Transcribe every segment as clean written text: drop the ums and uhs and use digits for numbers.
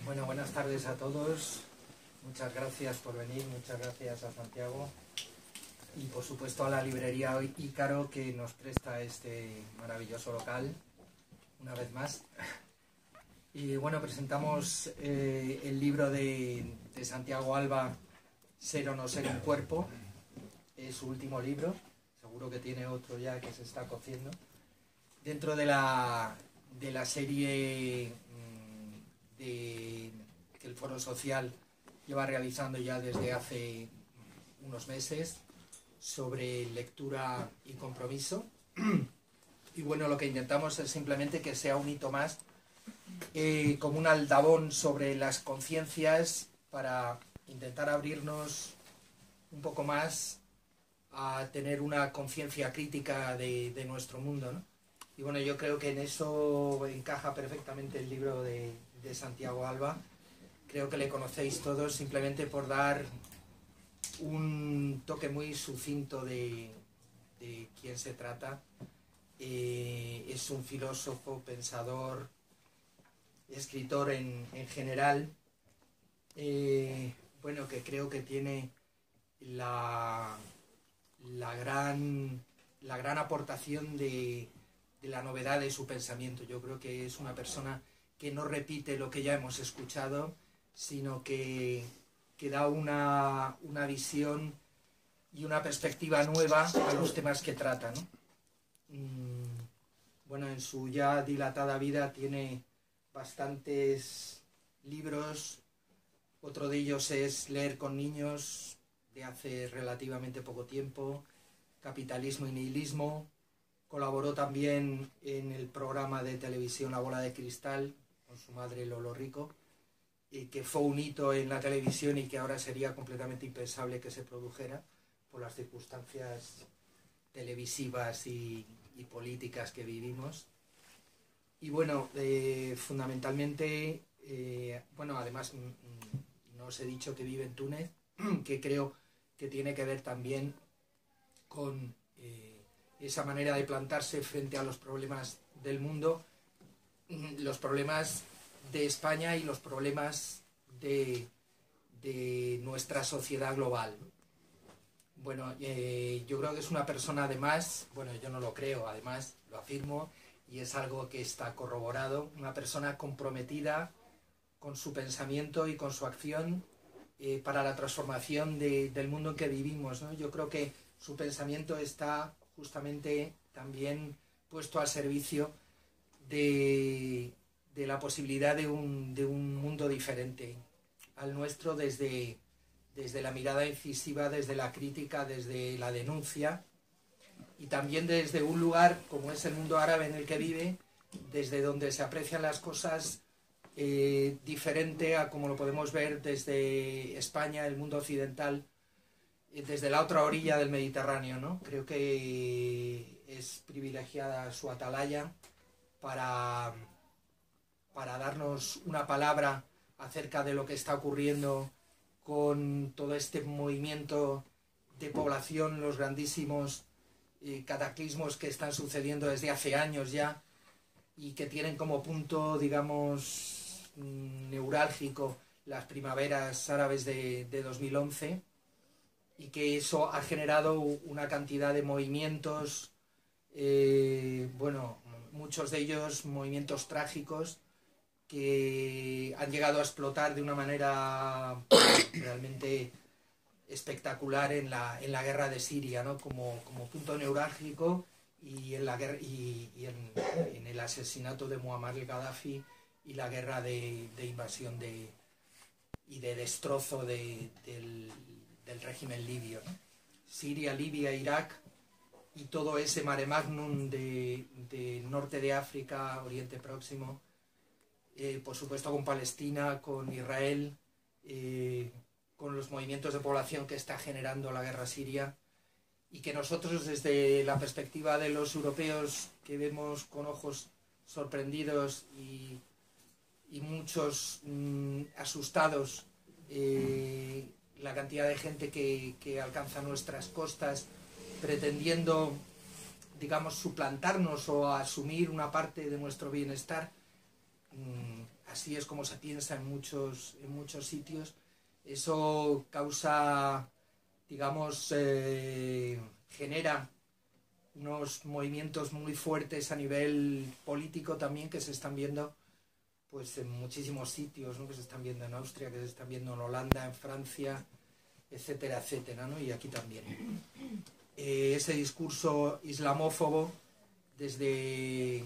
Bueno, buenas tardes a todos. Muchas gracias por venir, muchas gracias a Santiago y por supuesto a la librería Ícaro que nos presta este maravilloso local una vez más. Y bueno, presentamos el libro de Santiago Alba, Ser o no ser un cuerpo. Es su último libro, seguro que tiene otro ya que se está cociendo. Dentro de la serie que el Foro Social lleva realizando ya desde hace unos meses sobre lectura y compromiso. Y bueno, lo que intentamos es simplemente que sea un hito más, como un aldabón sobre las conciencias para intentar abrirnos un poco más a tener una conciencia crítica de nuestro mundo, ¿no? Y bueno, yo creo que en eso encaja perfectamente el libro de Santiago Alba. Creo que le conocéis todos simplemente por dar un toque muy sucinto de quién se trata. Es un filósofo, pensador, escritor en general, bueno, que creo que tiene la gran aportación de la novedad de su pensamiento. Yo creo que es una persona que no repite lo que ya hemos escuchado, sino que da una visión y una perspectiva nueva a los temas que trata, ¿no? Bueno, en su ya dilatada vida tiene bastantes libros. Otro de ellos es Leer con niños, de hace relativamente poco tiempo, Capitalismo y nihilismo. Colaboró también en el programa de televisión La Bola de Cristal con su madre Lolo Rico, que fue un hito en la televisión y que ahora sería completamente impensable que se produjera por las circunstancias televisivas y políticas que vivimos. Y bueno, fundamentalmente, bueno, además no os he dicho que vive en Túnez, que creo que tiene que ver también con esa manera de plantarse frente a los problemas del mundo, los problemas de España y los problemas de nuestra sociedad global. Bueno, yo creo que es una persona, además, bueno, yo no lo creo, además lo afirmo y es algo que está corroborado, una persona comprometida con su pensamiento y con su acción para la transformación del mundo en que vivimos, ¿no? Yo creo que su pensamiento está justamente también puesto al servicio de la posibilidad de un mundo diferente al nuestro, desde la mirada incisiva, desde la crítica, desde la denuncia y también desde un lugar como es el mundo árabe en el que vive, desde donde se aprecian las cosas diferente a como lo podemos ver desde España, el mundo occidental, desde la otra orilla del Mediterráneo, ¿no? Creo que es privilegiada su atalaya para darnos una palabra acerca de lo que está ocurriendo con todo este movimiento de población, los grandísimos cataclismos que están sucediendo desde hace años ya y que tienen como punto, digamos, neurálgico las primaveras árabes de 2011, y que eso ha generado una cantidad de movimientos, bueno, muchos de ellos movimientos trágicos que han llegado a explotar de una manera realmente espectacular en la guerra de Siria, ¿no? como punto neurálgico, y en la guerra y en el asesinato de Muammar el-Gaddafi y la guerra de invasión y de destrozo del régimen libio, ¿no? Siria, Libia, Irak y todo ese mare magnum de norte de África, Oriente Próximo, por supuesto con Palestina, con Israel, con los movimientos de población que está generando la guerra siria, y que nosotros desde la perspectiva de los europeos que vemos con ojos sorprendidos y muchos asustados la cantidad de gente que alcanza nuestras costas pretendiendo, digamos, suplantarnos o asumir una parte de nuestro bienestar, así es como se piensa en muchos sitios, eso causa, digamos, genera unos movimientos muy fuertes a nivel político también, que se están viendo pues en muchísimos sitios, ¿no? Que se están viendo en Austria, que se están viendo en Holanda, en Francia, etcétera, etcétera, ¿no? Y aquí también. Ese discurso islamófobo, desde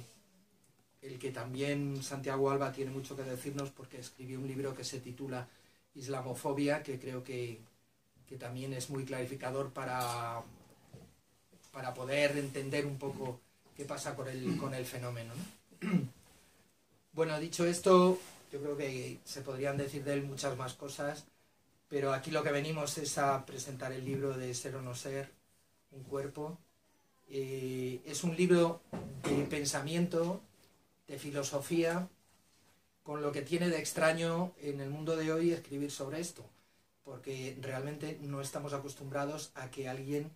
el que también Santiago Alba tiene mucho que decirnos, porque escribió un libro que se titula Islamofobia, que creo que también es muy clarificador para poder entender un poco qué pasa con el fenómeno, ¿no? Bueno, dicho esto, yo creo que se podrían decir de él muchas más cosas, pero aquí lo que venimos es a presentar el libro de Ser o no ser, un cuerpo. Es un libro de pensamiento, de filosofía, con lo que tiene de extraño en el mundo de hoy escribir sobre esto, porque realmente no estamos acostumbrados a que alguien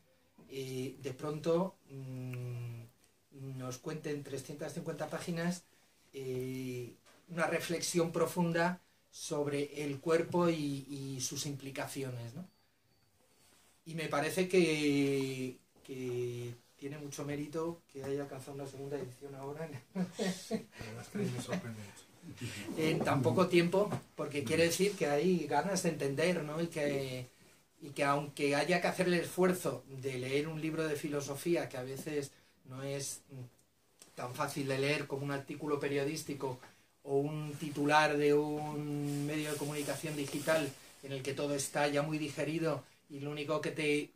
de pronto nos cuente en 350 páginas una reflexión profunda sobre el cuerpo y sus implicaciones, ¿no? Y me parece que tiene mucho mérito que haya alcanzado una segunda edición ahora. En tan poco tiempo, porque quiere decir que hay ganas de entender, ¿no? Y que aunque haya que hacer el esfuerzo de leer un libro de filosofía, que a veces no es tan fácil de leer como un artículo periodístico o un titular de un medio de comunicación digital en el que todo está ya muy digerido y lo único que te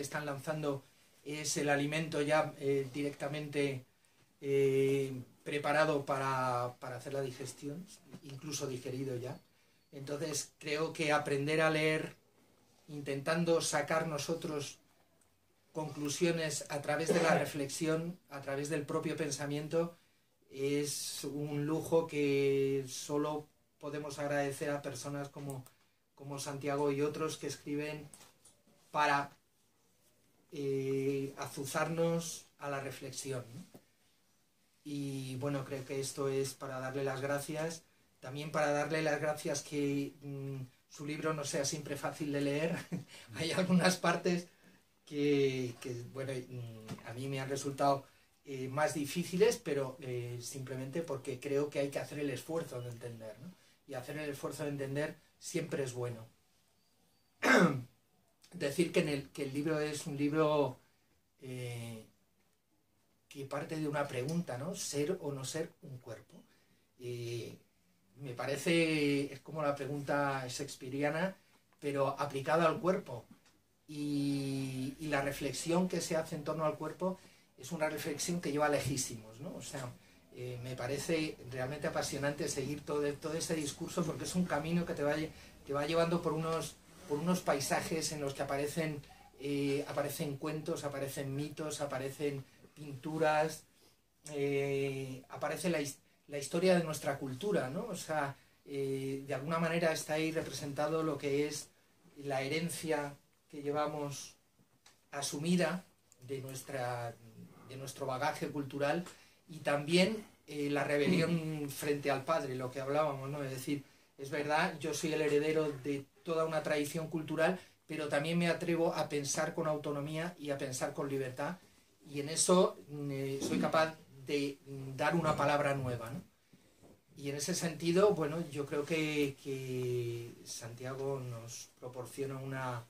están lanzando es el alimento ya directamente preparado para hacer la digestión, incluso digerido ya. Entonces creo que aprender a leer intentando sacar nosotros conclusiones a través de la reflexión, a través del propio pensamiento, es un lujo que solo podemos agradecer a personas como Santiago y otros que escriben para azuzarnos a la reflexión, ¿no? Y bueno, creo que esto es para darle las gracias, también para darle las gracias que su libro no sea siempre fácil de leer. Hay algunas partes que bueno, a mí me han resultado más difíciles, pero simplemente porque creo que hay que hacer el esfuerzo de entender, ¿no? Y hacer el esfuerzo de entender siempre es bueno. Decir que el libro es un libro que parte de una pregunta, ¿no? ¿Ser o no ser un cuerpo? Me parece, es como la pregunta shakespeariana, pero aplicada al cuerpo. Y la reflexión que se hace en torno al cuerpo es una reflexión que lleva lejísimos, ¿no? O sea, me parece realmente apasionante seguir todo ese discurso, porque es un camino que te va llevando por unos paisajes en los que aparecen cuentos, aparecen mitos, aparecen pinturas, aparece la historia de nuestra cultura, ¿no? O sea, de alguna manera está ahí representado lo que es la herencia que llevamos asumida de nuestro bagaje cultural, y también la rebelión frente al padre, lo que hablábamos, ¿no? Es decir, es verdad, yo soy el heredero de toda una tradición cultural, pero también me atrevo a pensar con autonomía y a pensar con libertad, y en eso soy capaz de dar una palabra nueva, ¿no? Y en ese sentido, bueno, yo creo que Santiago nos proporciona una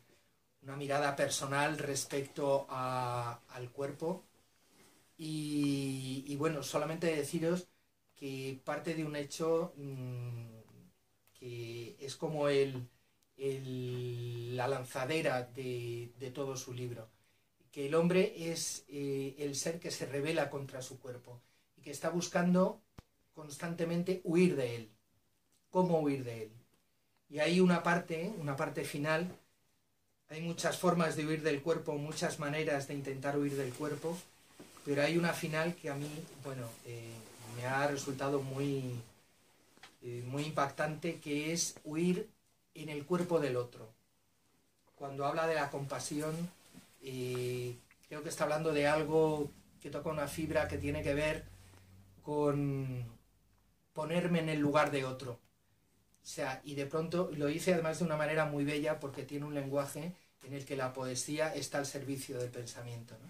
mirada personal respecto al cuerpo, y bueno, solamente deciros que parte de un hecho que es como la lanzadera de todo su libro, que el hombre es el ser que se rebela contra su cuerpo y que está buscando constantemente huir de él. ¿Cómo huir de él? Y hay una parte final. Hay muchas formas de huir del cuerpo, muchas maneras de intentar huir del cuerpo, pero hay una final que a mí, bueno, me ha resultado muy impactante, que es huir en el cuerpo del otro. Cuando habla de la compasión, creo que está hablando de algo que toca una fibra que tiene que ver con ponerme en el lugar de otro. O sea, y de pronto lo hice además de una manera muy bella porque tiene un lenguaje en el que la poesía está al servicio del pensamiento, ¿no?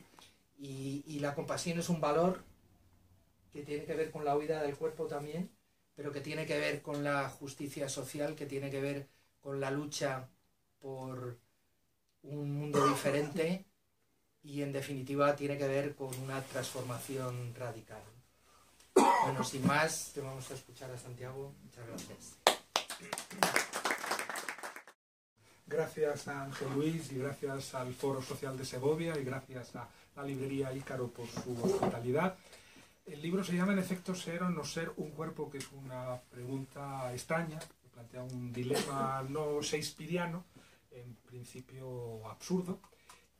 Y la compasión es un valor que tiene que ver con la huida del cuerpo también, pero que tiene que ver con la justicia social, que tiene que ver con la lucha por un mundo diferente y en definitiva tiene que ver con una transformación radical. Bueno, sin más, te vamos a escuchar a Santiago. Muchas gracias. Gracias a Ángel Luis y gracias al Foro Social de Segovia y gracias a la librería Ícaro por su hospitalidad. El libro se llama, en efecto, Ser o no ser un cuerpo, que es una pregunta extraña, que plantea un dilema no shakespeariano, en principio absurdo,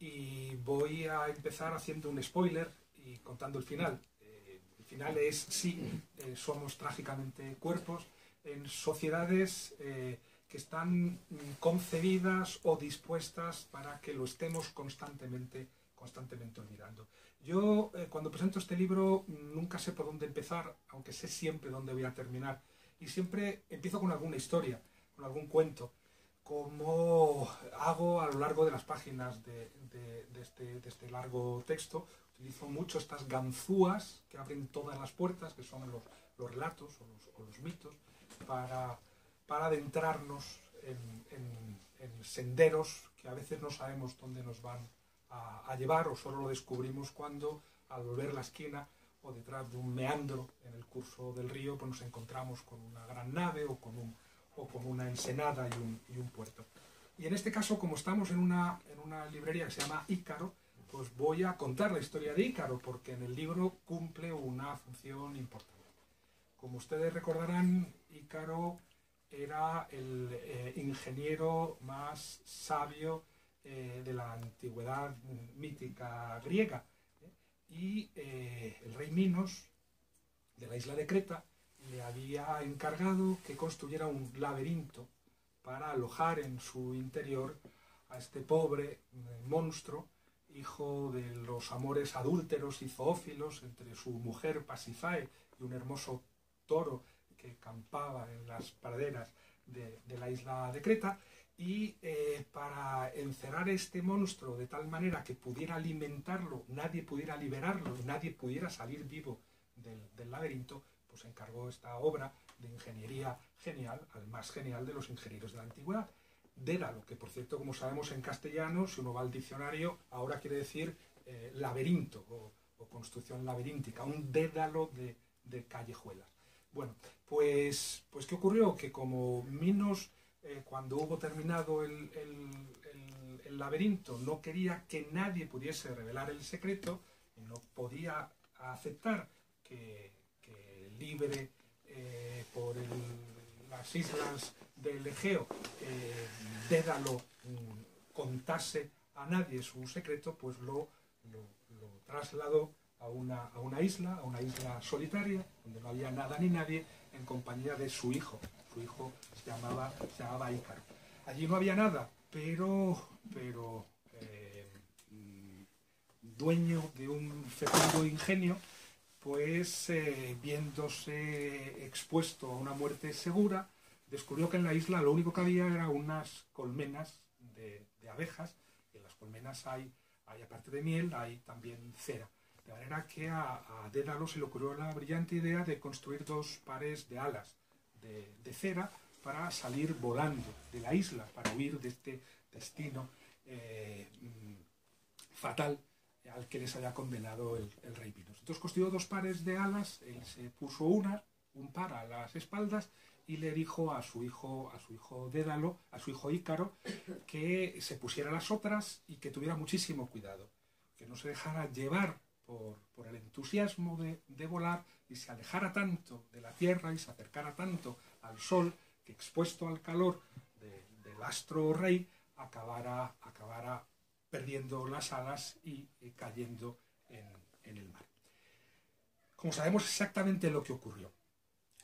y voy a empezar haciendo un spoiler y contando el final. El final es, sí, somos trágicamente cuerpos en sociedades que están concebidas o dispuestas para que lo estemos constantemente olvidando. Yo, cuando presento este libro, nunca sé por dónde empezar, aunque sé siempre dónde voy a terminar. Y siempre empiezo con alguna historia, con algún cuento, como hago a lo largo de las páginas de este largo texto. Utilizo mucho estas ganzúas que abren todas las puertas, que son los relatos o los mitos, para adentrarnos en senderos que a veces no sabemos dónde nos van a llevar, o solo lo descubrimos cuando, al volver la esquina o detrás de un meandro en el curso del río, pues nos encontramos con una gran nave o con una ensenada y un puerto. Y en este caso, como estamos en una librería que se llama Ícaro, pues voy a contar la historia de Ícaro, porque en el libro cumple una función importante. Como ustedes recordarán, Ícaro era el ingeniero más sabio de la antigüedad mítica griega. Y el rey Minos, de la isla de Creta, le había encargado que construyera un laberinto para alojar en su interior a este pobre monstruo, hijo de los amores adúlteros y zoófilos entre su mujer Pasífae y un hermoso toro que campaba en las praderas de la isla de Creta. Y para encerrar este monstruo de tal manera que pudiera alimentarlo, nadie pudiera liberarlo, nadie pudiera salir vivo del laberinto, pues encargó esta obra de ingeniería genial al más genial de los ingenieros de la antigüedad. Dédalo, que por cierto, como sabemos en castellano, si uno va al diccionario, ahora quiere decir laberinto o construcción laberíntica, un dédalo de callejuelas. Bueno, pues ¿qué ocurrió? Que como Minos, cuando hubo terminado el laberinto, no quería que nadie pudiese revelar el secreto, y no podía aceptar que libre por las islas del Egeo, Dédalo contase a nadie su secreto, pues lo trasladó a una isla solitaria, donde no había nada ni nadie, en compañía de su hijo. Su hijo se llamaba Ícaro. Allí no había nada, pero dueño de un fecundo ingenio, pues viéndose expuesto a una muerte segura, descubrió que en la isla lo único que había eran unas colmenas de abejas, y en las colmenas hay aparte de miel, hay también cera. De manera que a Dédalo se le ocurrió la brillante idea de construir 2 pares de alas de cera para salir volando de la isla, para huir de este destino fatal al que les había condenado el rey Minos. Entonces construyó 2 pares de alas, él se puso un par a las espaldas, y le dijo a su hijo Dédalo, a su hijo Ícaro, que se pusiera las otras y que tuviera muchísimo cuidado, que no se dejara llevar por el entusiasmo de volar, y se alejara tanto de la tierra y se acercara tanto al sol, que expuesto al calor del astro rey acabara perdiendo las alas y cayendo en el mar. Como sabemos exactamente lo que ocurrió.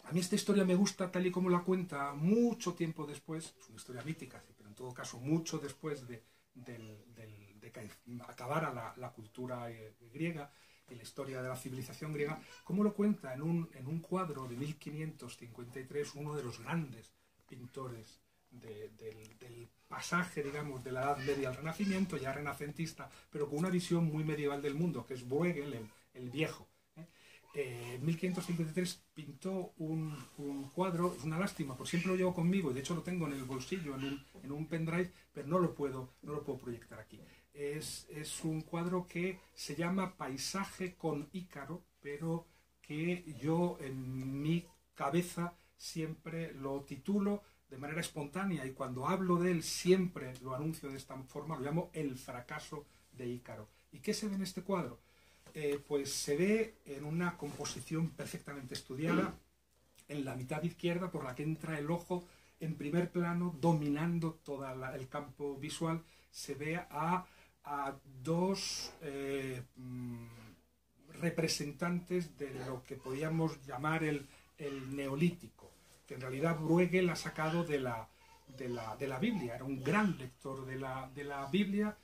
A mí esta historia me gusta tal y como la cuenta mucho tiempo después, es una historia mítica, pero en todo caso mucho después de que acabara la cultura griega, y la historia de la civilización griega, cómo lo cuenta en un cuadro de 1553 uno de los grandes pintores del pasaje, digamos, de la Edad Media al Renacimiento, ya renacentista, pero con una visión muy medieval del mundo, que es Bruegel, el viejo. En 1553 pintó un cuadro, es una lástima, por siempre lo llevo conmigo, y de hecho lo tengo en el bolsillo, en un pendrive, pero no lo puedo proyectar aquí. Es un cuadro que se llama Paisaje con Ícaro, pero que yo en mi cabeza siempre lo titulo de manera espontánea, y cuando hablo de él siempre lo anuncio de esta forma, lo llamo El fracaso de Ícaro. ¿Y qué se ve en este cuadro? Pues se ve en una composición perfectamente estudiada, en la mitad izquierda, por la que entra el ojo en primer plano, dominando todo el campo visual. Se ve a dos representantes de lo que podríamos llamar el neolítico, que en realidad Bruegel ha sacado de la Biblia. Era un gran lector de la Biblia.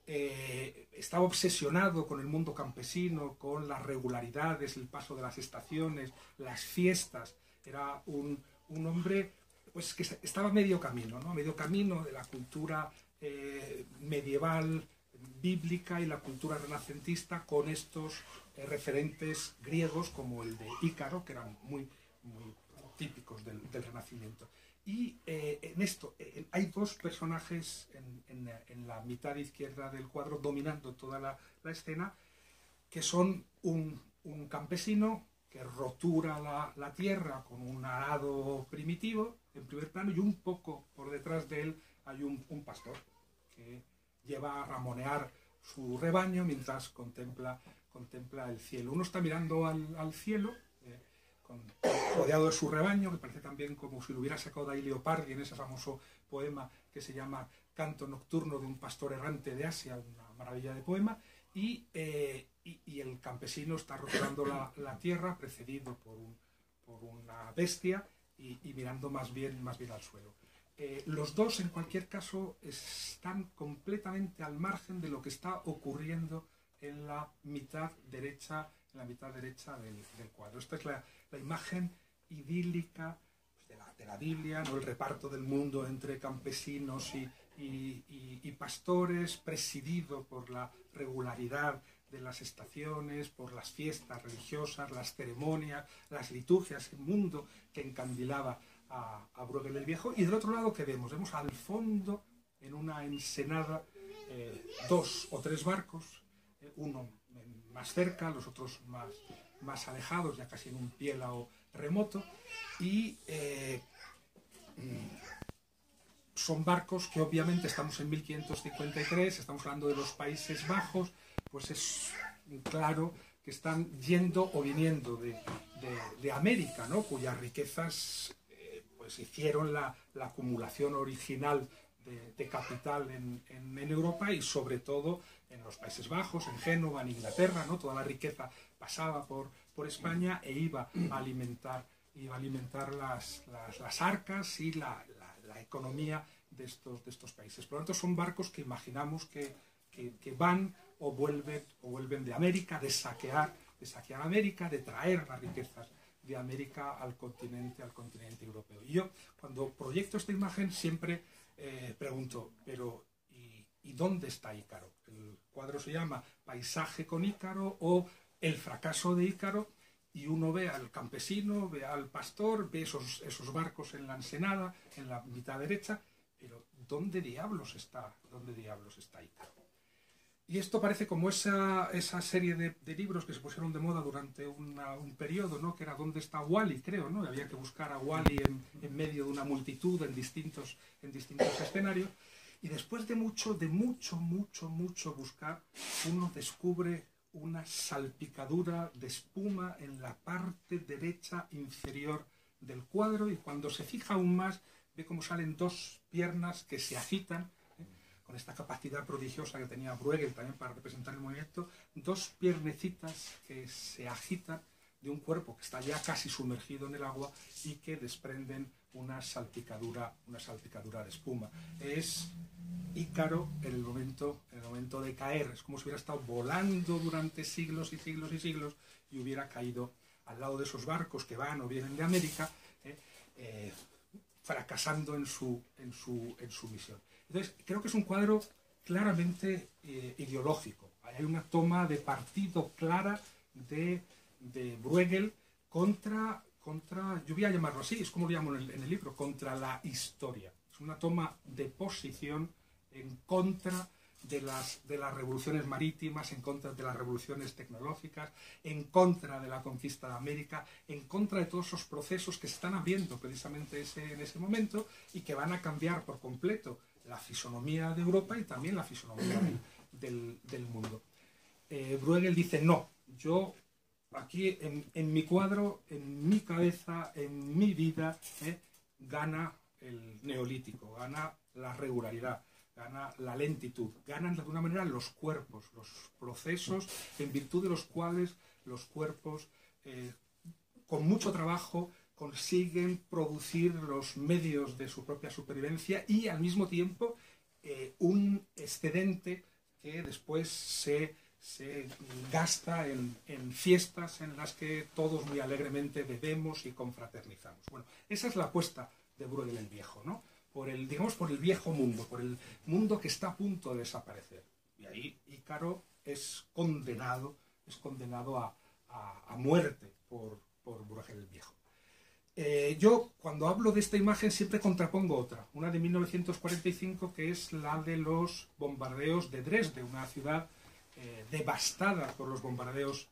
Estaba obsesionado con el mundo campesino, con las regularidades, el paso de las estaciones, las fiestas. Era un hombre, pues, que estaba a medio camino, ¿no? A medio camino de la cultura medieval, bíblica, y la cultura renacentista, con estos referentes griegos como el de Ícaro, que eran muy típicos del Renacimiento. Y en esto hay dos personajes en la mitad izquierda del cuadro, dominando toda la escena, que son un campesino que rotura la tierra con un arado primitivo en primer plano, y un poco por detrás de él hay un pastor que lleva a ramonear su rebaño mientras contempla el cielo. Uno está mirando al cielo, rodeado de su rebaño, que parece también como si lo hubiera sacado de ahí Leopardi en ese famoso poema que se llama Canto Nocturno de un pastor errante de Asia, una maravilla de poema, y el campesino está rodeando la tierra, precedido por una bestia, y mirando más bien al suelo. Los dos, en cualquier caso, están completamente al margen de lo que está ocurriendo en la mitad derecha del cuadro. Esta es la imagen idílica de la Biblia, ¿no? El reparto del mundo entre campesinos y pastores, presidido por la regularidad de las estaciones, por las fiestas religiosas, las ceremonias, las liturgias, el mundo que encandilaba a Bruegel el Viejo. Y del otro lado, ¿qué vemos? Vemos al fondo, en una ensenada, dos o tres barcos, uno más cerca, los otros más alejados, ya casi en un piélago remoto, y son barcos que obviamente, estamos en 1553, estamos hablando de los Países Bajos, pues es claro que están yendo o viniendo de América, ¿no? Cuyas riquezas pues hicieron la acumulación original de capital en Europa, y sobre todo en los Países Bajos, en Génova, en Inglaterra, ¿no? Toda la riqueza pasaba por España e iba a alimentar las arcas y la economía de estos países. Por lo tanto, son barcos que imaginamos que van o vuelven de América, de saquear América, de traer las riquezas de América al continente europeo. Y yo, cuando proyecto esta imagen, siempre pregunto, pero ¿y dónde está Ícaro? El cuadro se llama Paisaje con Ícaro o El fracaso de Ícaro, y uno ve al campesino, ve al pastor, ve esos barcos en la ensenada, en la mitad derecha, pero ¿dónde diablos está Ícaro? Y esto parece como esa serie de libros que se pusieron de moda durante un periodo, ¿no? Que era ¿Dónde está Wall-E? Creo, ¿no? Había que buscar a Wall-E en medio de una multitud, en distintos escenarios. Y después de mucho buscar, uno descubre una salpicadura de espuma en la parte derecha inferior del cuadro, y cuando se fija aún más, ve cómo salen dos piernas que se agitan, con esta capacidad prodigiosa que tenía Bruegel también para representar el movimiento, dos piernecitas que se agitan de un cuerpo que está ya casi sumergido en el agua y que desprenden una salpicadura de espuma. Es Ícaro en el momento de caer, es como si hubiera estado volando durante siglos y siglos y siglos y hubiera caído al lado de esos barcos que van o vienen de América, fracasando en su misión. Entonces, creo que es un cuadro claramente ideológico. Hay una toma de partido clara de Bruegel contra, yo voy a llamarlo así, es como lo llamo en el libro, contra la historia. Es una toma de posición en contra de las revoluciones marítimas, en contra de las revoluciones tecnológicas, en contra de la conquista de América, en contra de todos esos procesos que se están abriendo precisamente en ese momento y que van a cambiar por completo la fisonomía de Europa y también la fisonomía del mundo. Bruegel dice, no, yo aquí en mi cuadro, en mi cabeza, en mi vida, gana el neolítico, gana la regularidad, gana la lentitud, ganan de alguna manera los cuerpos, los procesos en virtud de los cuales los cuerpos con mucho trabajo consiguen producir los medios de su propia supervivencia y al mismo tiempo un excedente que después se gasta en fiestas en las que todos muy alegremente bebemos y confraternizamos. Bueno, esa es la apuesta de Bruegel el Viejo, ¿no? Por el viejo mundo, por el mundo que está a punto de desaparecer. Y ahí Ícaro es condenado a muerte por Bruegel el Viejo. Yo, cuando hablo de esta imagen, siempre contrapongo otra, una de 1945, que es la de los bombardeos de Dresde, una ciudad devastada por los bombardeos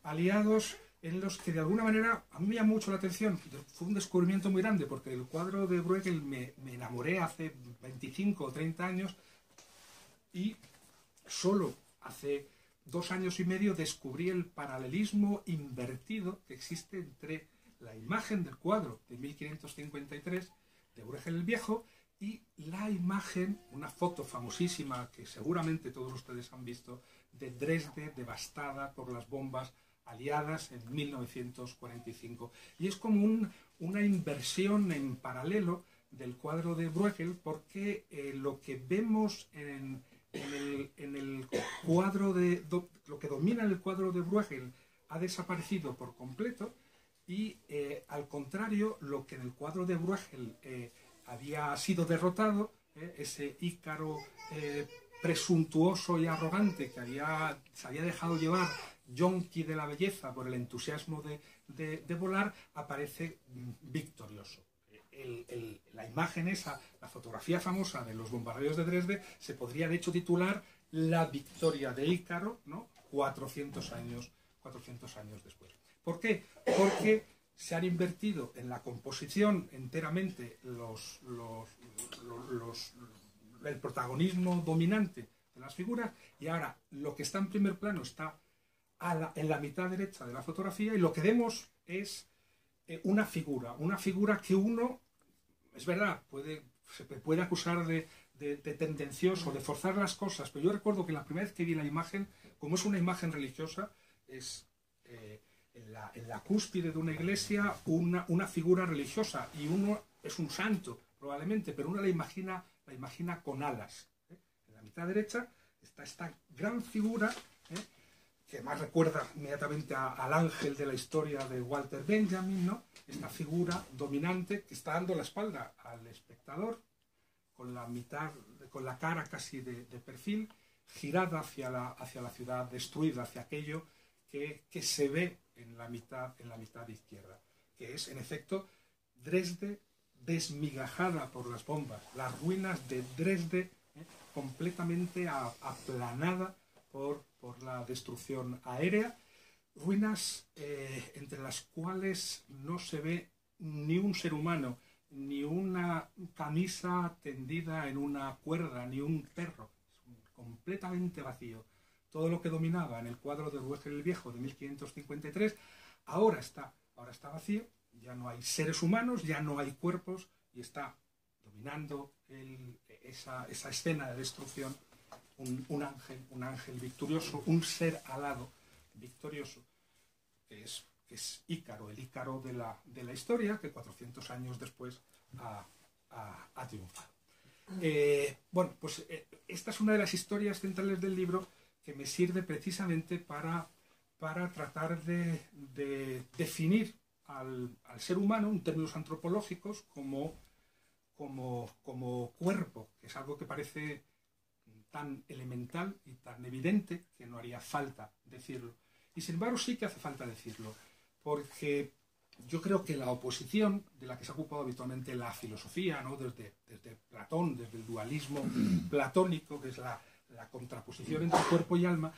aliados, en los que de alguna manera a mí me llamó mucho la atención. Fue un descubrimiento muy grande, porque el cuadro de Bruegel me enamoré hace 25 o 30 años y solo hace 2 años y medio descubrí el paralelismo invertido que existe entre la imagen del cuadro de 1553 de Bruegel el Viejo y la imagen, una foto famosísima que seguramente todos ustedes han visto, de Dresde devastada por las bombas aliadas en 1945. Y es como una inversión en paralelo del cuadro de Bruegel, porque lo que vemos en el cuadro lo que domina en el cuadro de Bruegel ha desaparecido por completo y al contrario, lo que en el cuadro de Bruegel había sido derrotado, ese Ícaro presuntuoso y arrogante que se había dejado llevar, yonki de la belleza, por el entusiasmo de volar, aparece victorioso. La imagen esa, la fotografía famosa de los bombardeos de Dresde, se podría de hecho titular La victoria de Ícaro, ¿no? 400 años después. ¿Por qué? Porque se han invertido en la composición enteramente el protagonismo dominante de las figuras, y ahora lo que está en primer plano está en la mitad derecha de la fotografía, y lo que vemos es una figura que uno, es verdad, se puede acusar de tendencioso, de forzar las cosas, pero yo recuerdo que la primera vez que vi la imagen, como es una imagen religiosa, es en la cúspide de una iglesia una figura religiosa, y uno es un santo probablemente, pero uno la imagina con alas. En la mitad derecha está esta gran figura, que más recuerda inmediatamente al ángel de la historia de Walter Benjamin, ¿no? Esta figura dominante que está dando la espalda al espectador, con la cara casi de perfil, girada hacia la ciudad destruida, hacia aquello que se ve en la mitad izquierda, que es en efecto Dresde desmigajada por las bombas, las ruinas de Dresde completamente aplanada por la destrucción aérea, ruinas entre las cuales no se ve ni un ser humano, ni una camisa tendida en una cuerda, ni un perro, es completamente vacío. Todo lo que dominaba en el cuadro de Bruegel el Viejo de 1553 ahora está vacío, ya no hay seres humanos, ya no hay cuerpos, y está dominando esa escena de destrucción un ángel victorioso, un ser alado victorioso. que es Ícaro, el Ícaro de la historia, que 400 años después ha triunfado. Bueno, pues esta es una de las historias centrales del libro que me sirve precisamente para tratar de definir al ser humano en términos antropológicos como cuerpo, que es algo que parece tan elemental y tan evidente que no haría falta decirlo. Y sin embargo sí que hace falta decirlo, porque yo creo que la oposición de la que se ha ocupado habitualmente la filosofía, ¿no? desde Platón, desde el dualismo platónico, que es la contraposición entre cuerpo y alma,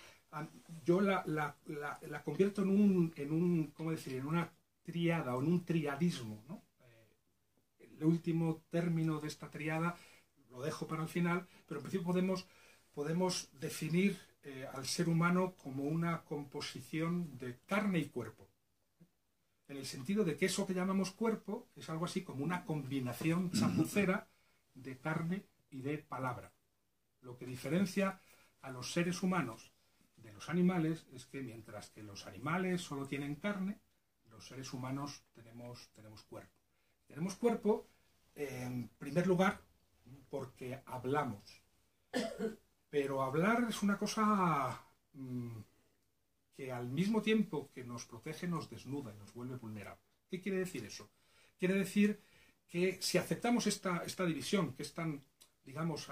yo la convierto ¿cómo decir?, en una triada o en un triadismo, ¿no? El último término de esta triada lo dejo para el final, pero en principio podemos definir al ser humano como una composición de carne y cuerpo, en el sentido de que eso que llamamos cuerpo es algo así como una combinación chapucera de carne y de palabra. Lo que diferencia a los seres humanos de los animales es que mientras que los animales solo tienen carne, los seres humanos tenemos cuerpo. Tenemos cuerpo, en primer lugar, porque hablamos. Pero hablar es una cosa que al mismo tiempo que nos protege, nos desnuda y nos vuelve vulnerables. ¿Qué quiere decir eso? Quiere decir que si aceptamos esta división, que es tan, digamos,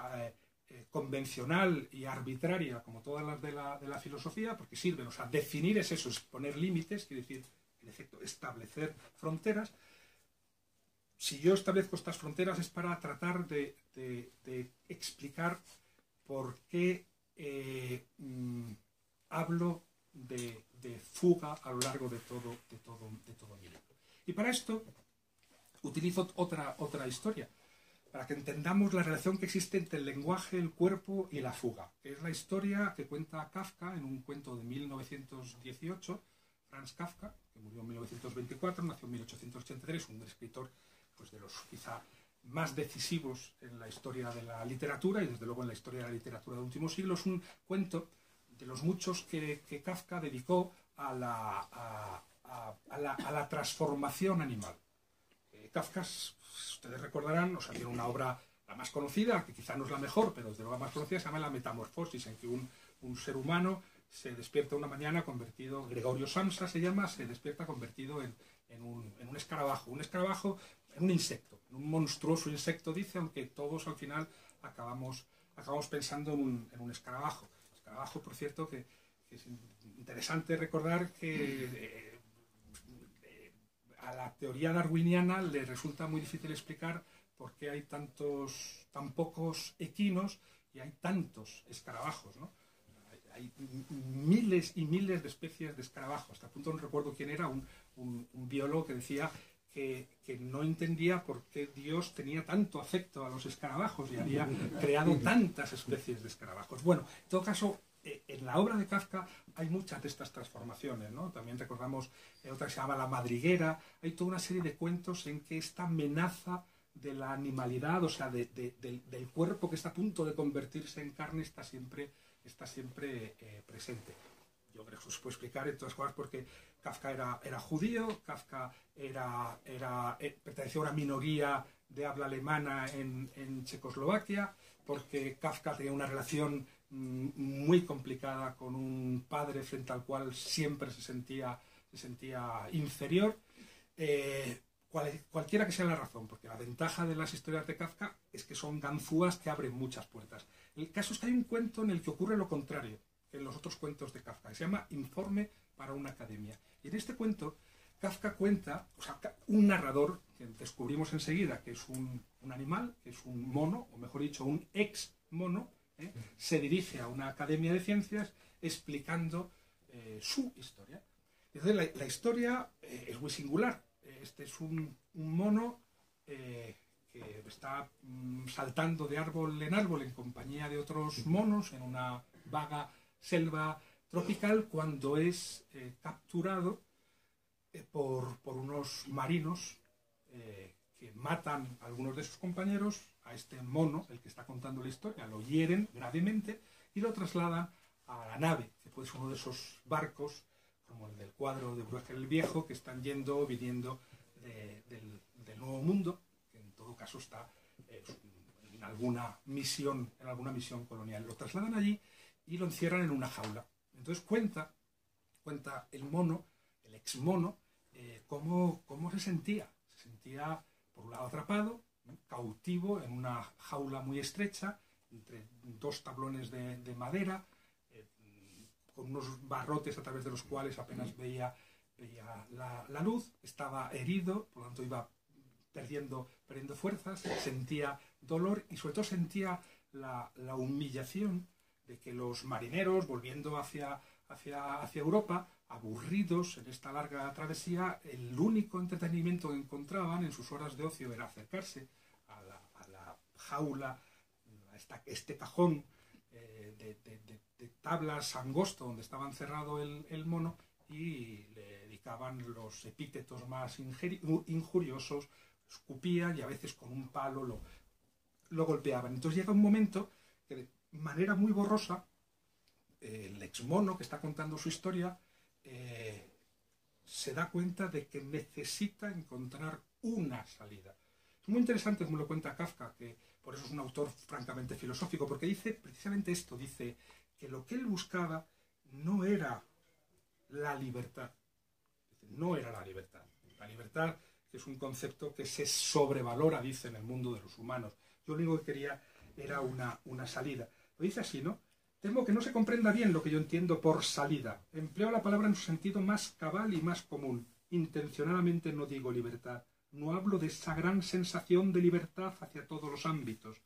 convencional y arbitraria como todas las de la filosofía, porque sirven, o sea, definir es eso, es poner límites, quiere decir, en efecto, establecer fronteras. Si yo establezco estas fronteras es para tratar de explicar por qué hablo de fuga a lo largo de todo mi libro. Y para esto utilizo otra historia, para que entendamos la relación que existe entre el lenguaje, el cuerpo y la fuga, que es la historia que cuenta Kafka en un cuento de 1918, Franz Kafka, que murió en 1924, nació en 1883, un escritor pues, de los quizá más decisivos en la historia de la literatura y desde luego en la historia de la literatura del último siglo. Es un cuento de los muchos que Kafka dedicó a la transformación animal. Kafka, ustedes recordarán, o sea, tiene una obra la más conocida, que quizá no es la mejor, pero desde luego la más conocida, se llama La Metamorfosis, en que un ser humano se despierta una mañana convertido, Gregorio Samsa se llama, se despierta convertido en un escarabajo, en un insecto, en un monstruoso insecto, dice, aunque todos al final acabamos pensando en un escarabajo. Escarabajo, por cierto, que es interesante recordar que a la teoría darwiniana le resulta muy difícil explicar por qué hay tan pocos equinos y hay tantos escarabajos, ¿no? Hay miles y miles de especies de escarabajos. Hasta el punto no recuerdo quién era, un biólogo que decía que no entendía por qué Dios tenía tanto afecto a los escarabajos y había creado tantas especies de escarabajos. Bueno, en todo caso, en la obra de Kafka hay muchas de estas transformaciones, ¿no? También recordamos otra que se llama La madriguera. Hay toda una serie de cuentos en que esta amenaza de la animalidad, o sea, del cuerpo que está a punto de convertirse en carne, está siempre presente. Yo creo que os puedo explicar en todas cosas porque Kafka era judío, Kafka pertenecía a una minoría de habla alemana en Checoslovaquia, porque Kafka tenía una relación muy complicada con un padre frente al cual siempre se sentía inferior. Cualquiera que sea la razón, porque la ventaja de las historias de Kafka es que son ganzúas que abren muchas puertas. El caso es que hay un cuento en el que ocurre lo contrario que en los otros cuentos de Kafka, que se llama Informe para una academia. Y en este cuento, Kafka cuenta, o sea, un narrador, que descubrimos enseguida que es un animal, que es un mono, o mejor dicho, un ex mono, se dirige a una academia de ciencias explicando su historia. Entonces la historia es muy singular. Este es un mono que está saltando de árbol en árbol en compañía de otros monos en una vaga selva tropical cuando es capturado por unos marinos que matan a algunos de sus compañeros. A este mono, el que está contando la historia, lo hieren gravemente y lo trasladan a la nave, que puede ser uno de esos barcos como el del cuadro de Brueghel el Viejo, que están yendo o viniendo del Nuevo Mundo, que en todo caso está en alguna misión colonial. Lo trasladan allí y lo encierran en una jaula. Entonces cuenta el mono, el ex mono, cómo se sentía. Se sentía, por un lado, atrapado, ¿no?, cautivo en una jaula muy estrecha, entre dos tablones de madera, con unos barrotes a través de los cuales apenas veía la luz. Estaba herido, por lo tanto iba perdiendo fuerzas, sentía dolor y sobre todo sentía la humillación de que los marineros, volviendo hacia Europa, aburridos en esta larga travesía, el único entretenimiento que encontraban en sus horas de ocio era acercarse a la jaula, a este cajón de tablas angosto donde estaba encerrado el mono, y le dedicaban los epítetos más injuriosos, escupían y a veces con un palo lo golpeaban. Entonces llega un momento que de manera muy borrosa el ex mono que está contando su historia se da cuenta de que necesita encontrar una salida. Es muy interesante como lo cuenta Kafka, que por eso es un autor francamente filosófico, porque dice precisamente esto, dice que lo que él buscaba no era la libertad. No era la libertad. La libertad, que es un concepto que se sobrevalora, dice, en el mundo de los humanos. Yo lo único que quería era una salida. Lo dice así, ¿no? Temo que no se comprenda bien lo que yo entiendo por salida. Empleo la palabra en su sentido más cabal y más común. Intencionadamente no digo libertad. No hablo de esa gran sensación de libertad hacia todos los ámbitos.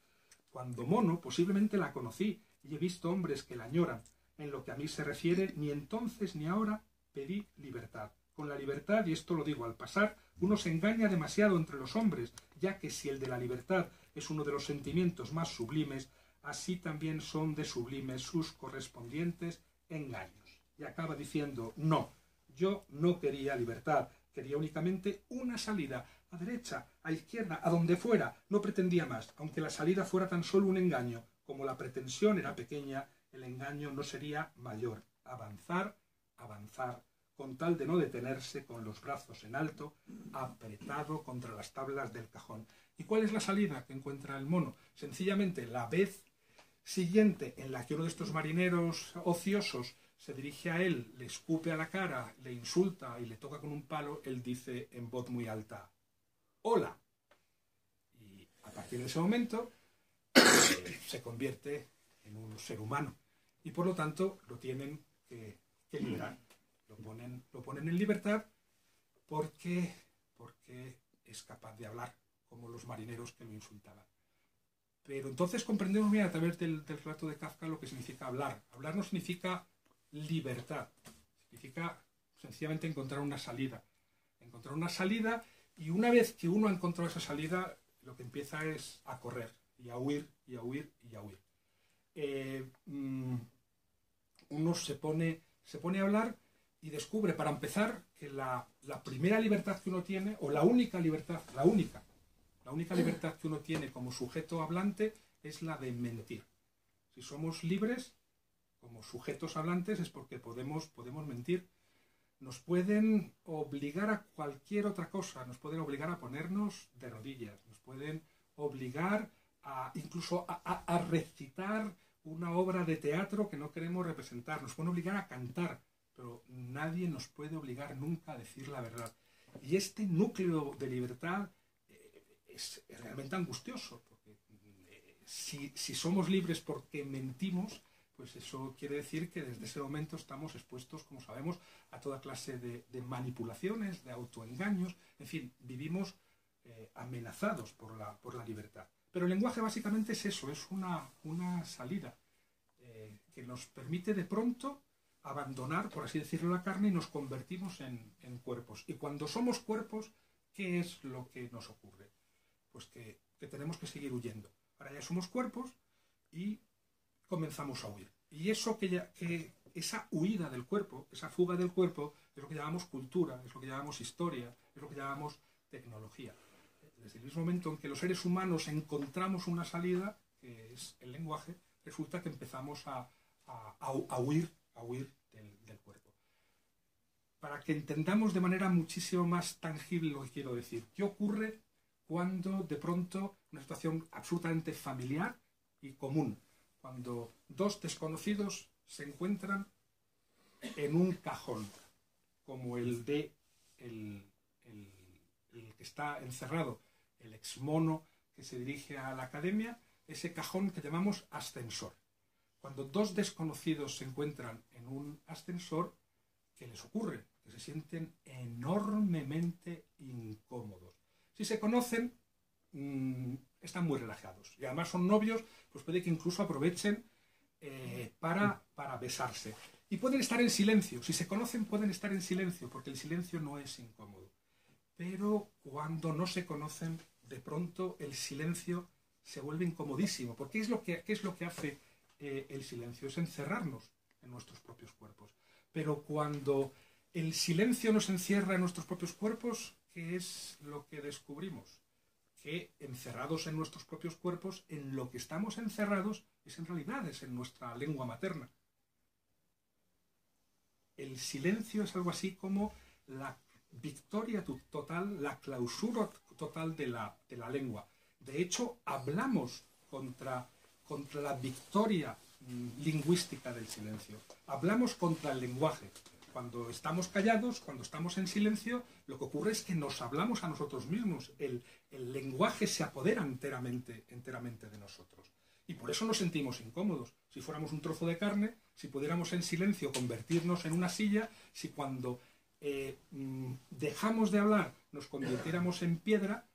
Cuando mono, posiblemente la conocí y he visto hombres que la añoran. En lo que a mí se refiere, ni entonces ni ahora pedí libertad. Con la libertad, y esto lo digo al pasar, uno se engaña demasiado entre los hombres, ya que si el de la libertad es uno de los sentimientos más sublimes, así también son de sublimes sus correspondientes engaños. Y acaba diciendo, no, yo no quería libertad, quería únicamente una salida, a derecha, a izquierda, a donde fuera, no pretendía más, aunque la salida fuera tan solo un engaño. Como la pretensión era pequeña, el engaño no sería mayor. Avanzar, con tal de no detenerse, con los brazos en alto, apretado contra las tablas del cajón. ¿Y cuál es la salida que encuentra el mono? Sencillamente, la vez siguiente en la que uno de estos marineros ociosos se dirige a él, le escupe a la cara, le insulta y le toca con un palo, él dice en voz muy alta, ¡hola! Y a partir de ese momento se convierte en un ser humano. Y por lo tanto lo tienen que liberar. Lo ponen en libertad porque es capaz de hablar, como los marineros que lo insultaban. Pero entonces comprendemos bien a través del relato de Kafka lo que significa hablar. Hablar no significa libertad, significa sencillamente encontrar una salida. Encontrar una salida, y una vez que uno ha encontrado esa salida, lo que empieza es a correr, y a huir, y a huir, y a huir. Uno se pone a hablar y descubre, para empezar, que la primera libertad que uno tiene, o la única libertad que uno tiene como sujeto hablante es la de mentir. Si somos libres como sujetos hablantes es porque podemos mentir. Nos pueden obligar a cualquier otra cosa, nos pueden obligar a ponernos de rodillas, nos pueden obligar incluso a recitar una obra de teatro que no queremos representar, nos pueden obligar a cantar, pero nadie nos puede obligar nunca a decir la verdad. Y este núcleo de libertad es realmente angustioso, porque si somos libres porque mentimos, pues eso quiere decir que desde ese momento estamos expuestos, como sabemos, a toda clase de manipulaciones, de autoengaños, en fin, vivimos amenazados por la libertad. Pero el lenguaje básicamente es eso, es una salida que nos permite de pronto abandonar, por así decirlo, la carne y nos convertimos en cuerpos. Y cuando somos cuerpos, ¿qué es lo que nos ocurre? Pues que tenemos que seguir huyendo. Ahora ya somos cuerpos y comenzamos a huir. Y esa huida del cuerpo, esa fuga del cuerpo, es lo que llamamos cultura, es lo que llamamos historia, es lo que llamamos tecnología. Desde el mismo momento en que los seres humanos encontramos una salida, que es el lenguaje, resulta que empezamos a huir del cuerpo. para que entendamos de manera muchísimo más tangible lo que quiero decir. ¿Qué ocurre cuando de pronto una situación absolutamente familiar y común, cuando dos desconocidos se encuentran en un cajón, como el de el que está encerrado, el exmono que se dirige a la academia, ese cajón que llamamos ascensor? Cuando dos desconocidos se encuentran en un ascensor, ¿qué les ocurre? Que se sienten enormemente incómodos. Si se conocen, están muy relajados. Y además son novios, pues puede que incluso aprovechen para besarse. Y pueden estar en silencio. Si se conocen, pueden estar en silencio, porque el silencio no es incómodo. Pero cuando no se conocen, de pronto el silencio se vuelve incomodísimo. Porque ¿qué es lo que hace el silencio? Es encerrarnos en nuestros propios cuerpos. Pero cuando el silencio nos encierra en nuestros propios cuerpos, ¿qué es lo que descubrimos? Que encerrados en nuestros propios cuerpos, en lo que estamos encerrados es en realidad en nuestra lengua materna. El silencio es algo así como la victoria total, la clausura total de la lengua. De hecho, hablamos contra la victoria lingüística del silencio. Hablamos contra el lenguaje. Cuando estamos callados, cuando estamos en silencio, lo que ocurre es que nos hablamos a nosotros mismos. El lenguaje se apodera enteramente de nosotros. Y por eso nos sentimos incómodos. Si fuéramos un trozo de carne, si pudiéramos en silencio convertirnos en una silla, si cuando dejamos de hablar nos convirtiéramos en piedra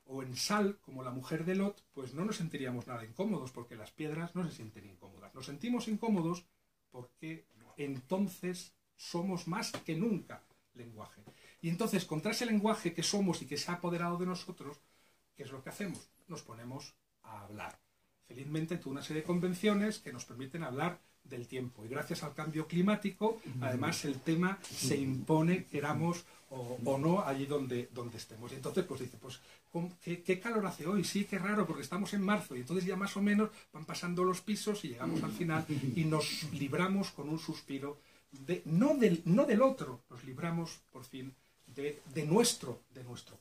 o en sal, como la mujer de Lot, pues no nos sentiríamos nada incómodos, porque las piedras no se sienten incómodas. Nos sentimos incómodos porque entonces somos más que nunca lenguaje. Y entonces, contra ese lenguaje que somos y que se ha apoderado de nosotros, ¿qué es lo que hacemos? Nos ponemos a hablar. Felizmente, toda una serie de convenciones que nos permiten hablar del tiempo. Y gracias al cambio climático, además, el tema se impone, queramos o no, allí donde estemos. Y entonces, pues dice, pues, ¿qué calor hace hoy? Sí, qué raro, porque estamos en marzo. Y entonces ya más o menos van pasando los pisos y llegamos al final y nos libramos con un suspiro, no del otro, nos libramos, por fin, de nuestro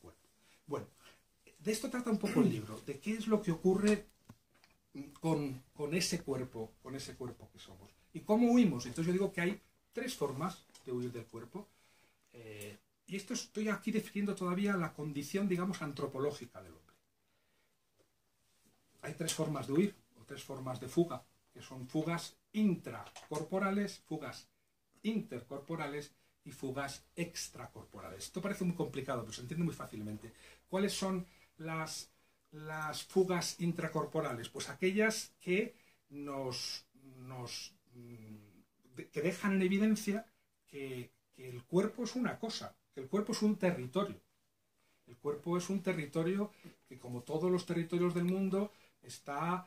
cuerpo. Bueno, de esto trata un poco el libro, de qué es lo que ocurre con ese cuerpo que somos. ¿Y cómo huimos? Entonces yo digo que hay tres formas de huir del cuerpo. Y esto estoy aquí definiendo todavía la condición, digamos, antropológica del hombre. Hay tres formas de huir, o tres formas de fuga, que son fugas intracorporales, fugas intercorporales y fugas extracorporales. Esto parece muy complicado, pero se entiende muy fácilmente. ¿Cuáles son las fugas intracorporales? Pues aquellas que que dejan en evidencia que el cuerpo es una cosa, que el cuerpo es un territorio. El cuerpo es un territorio que, como todos los territorios del mundo, está,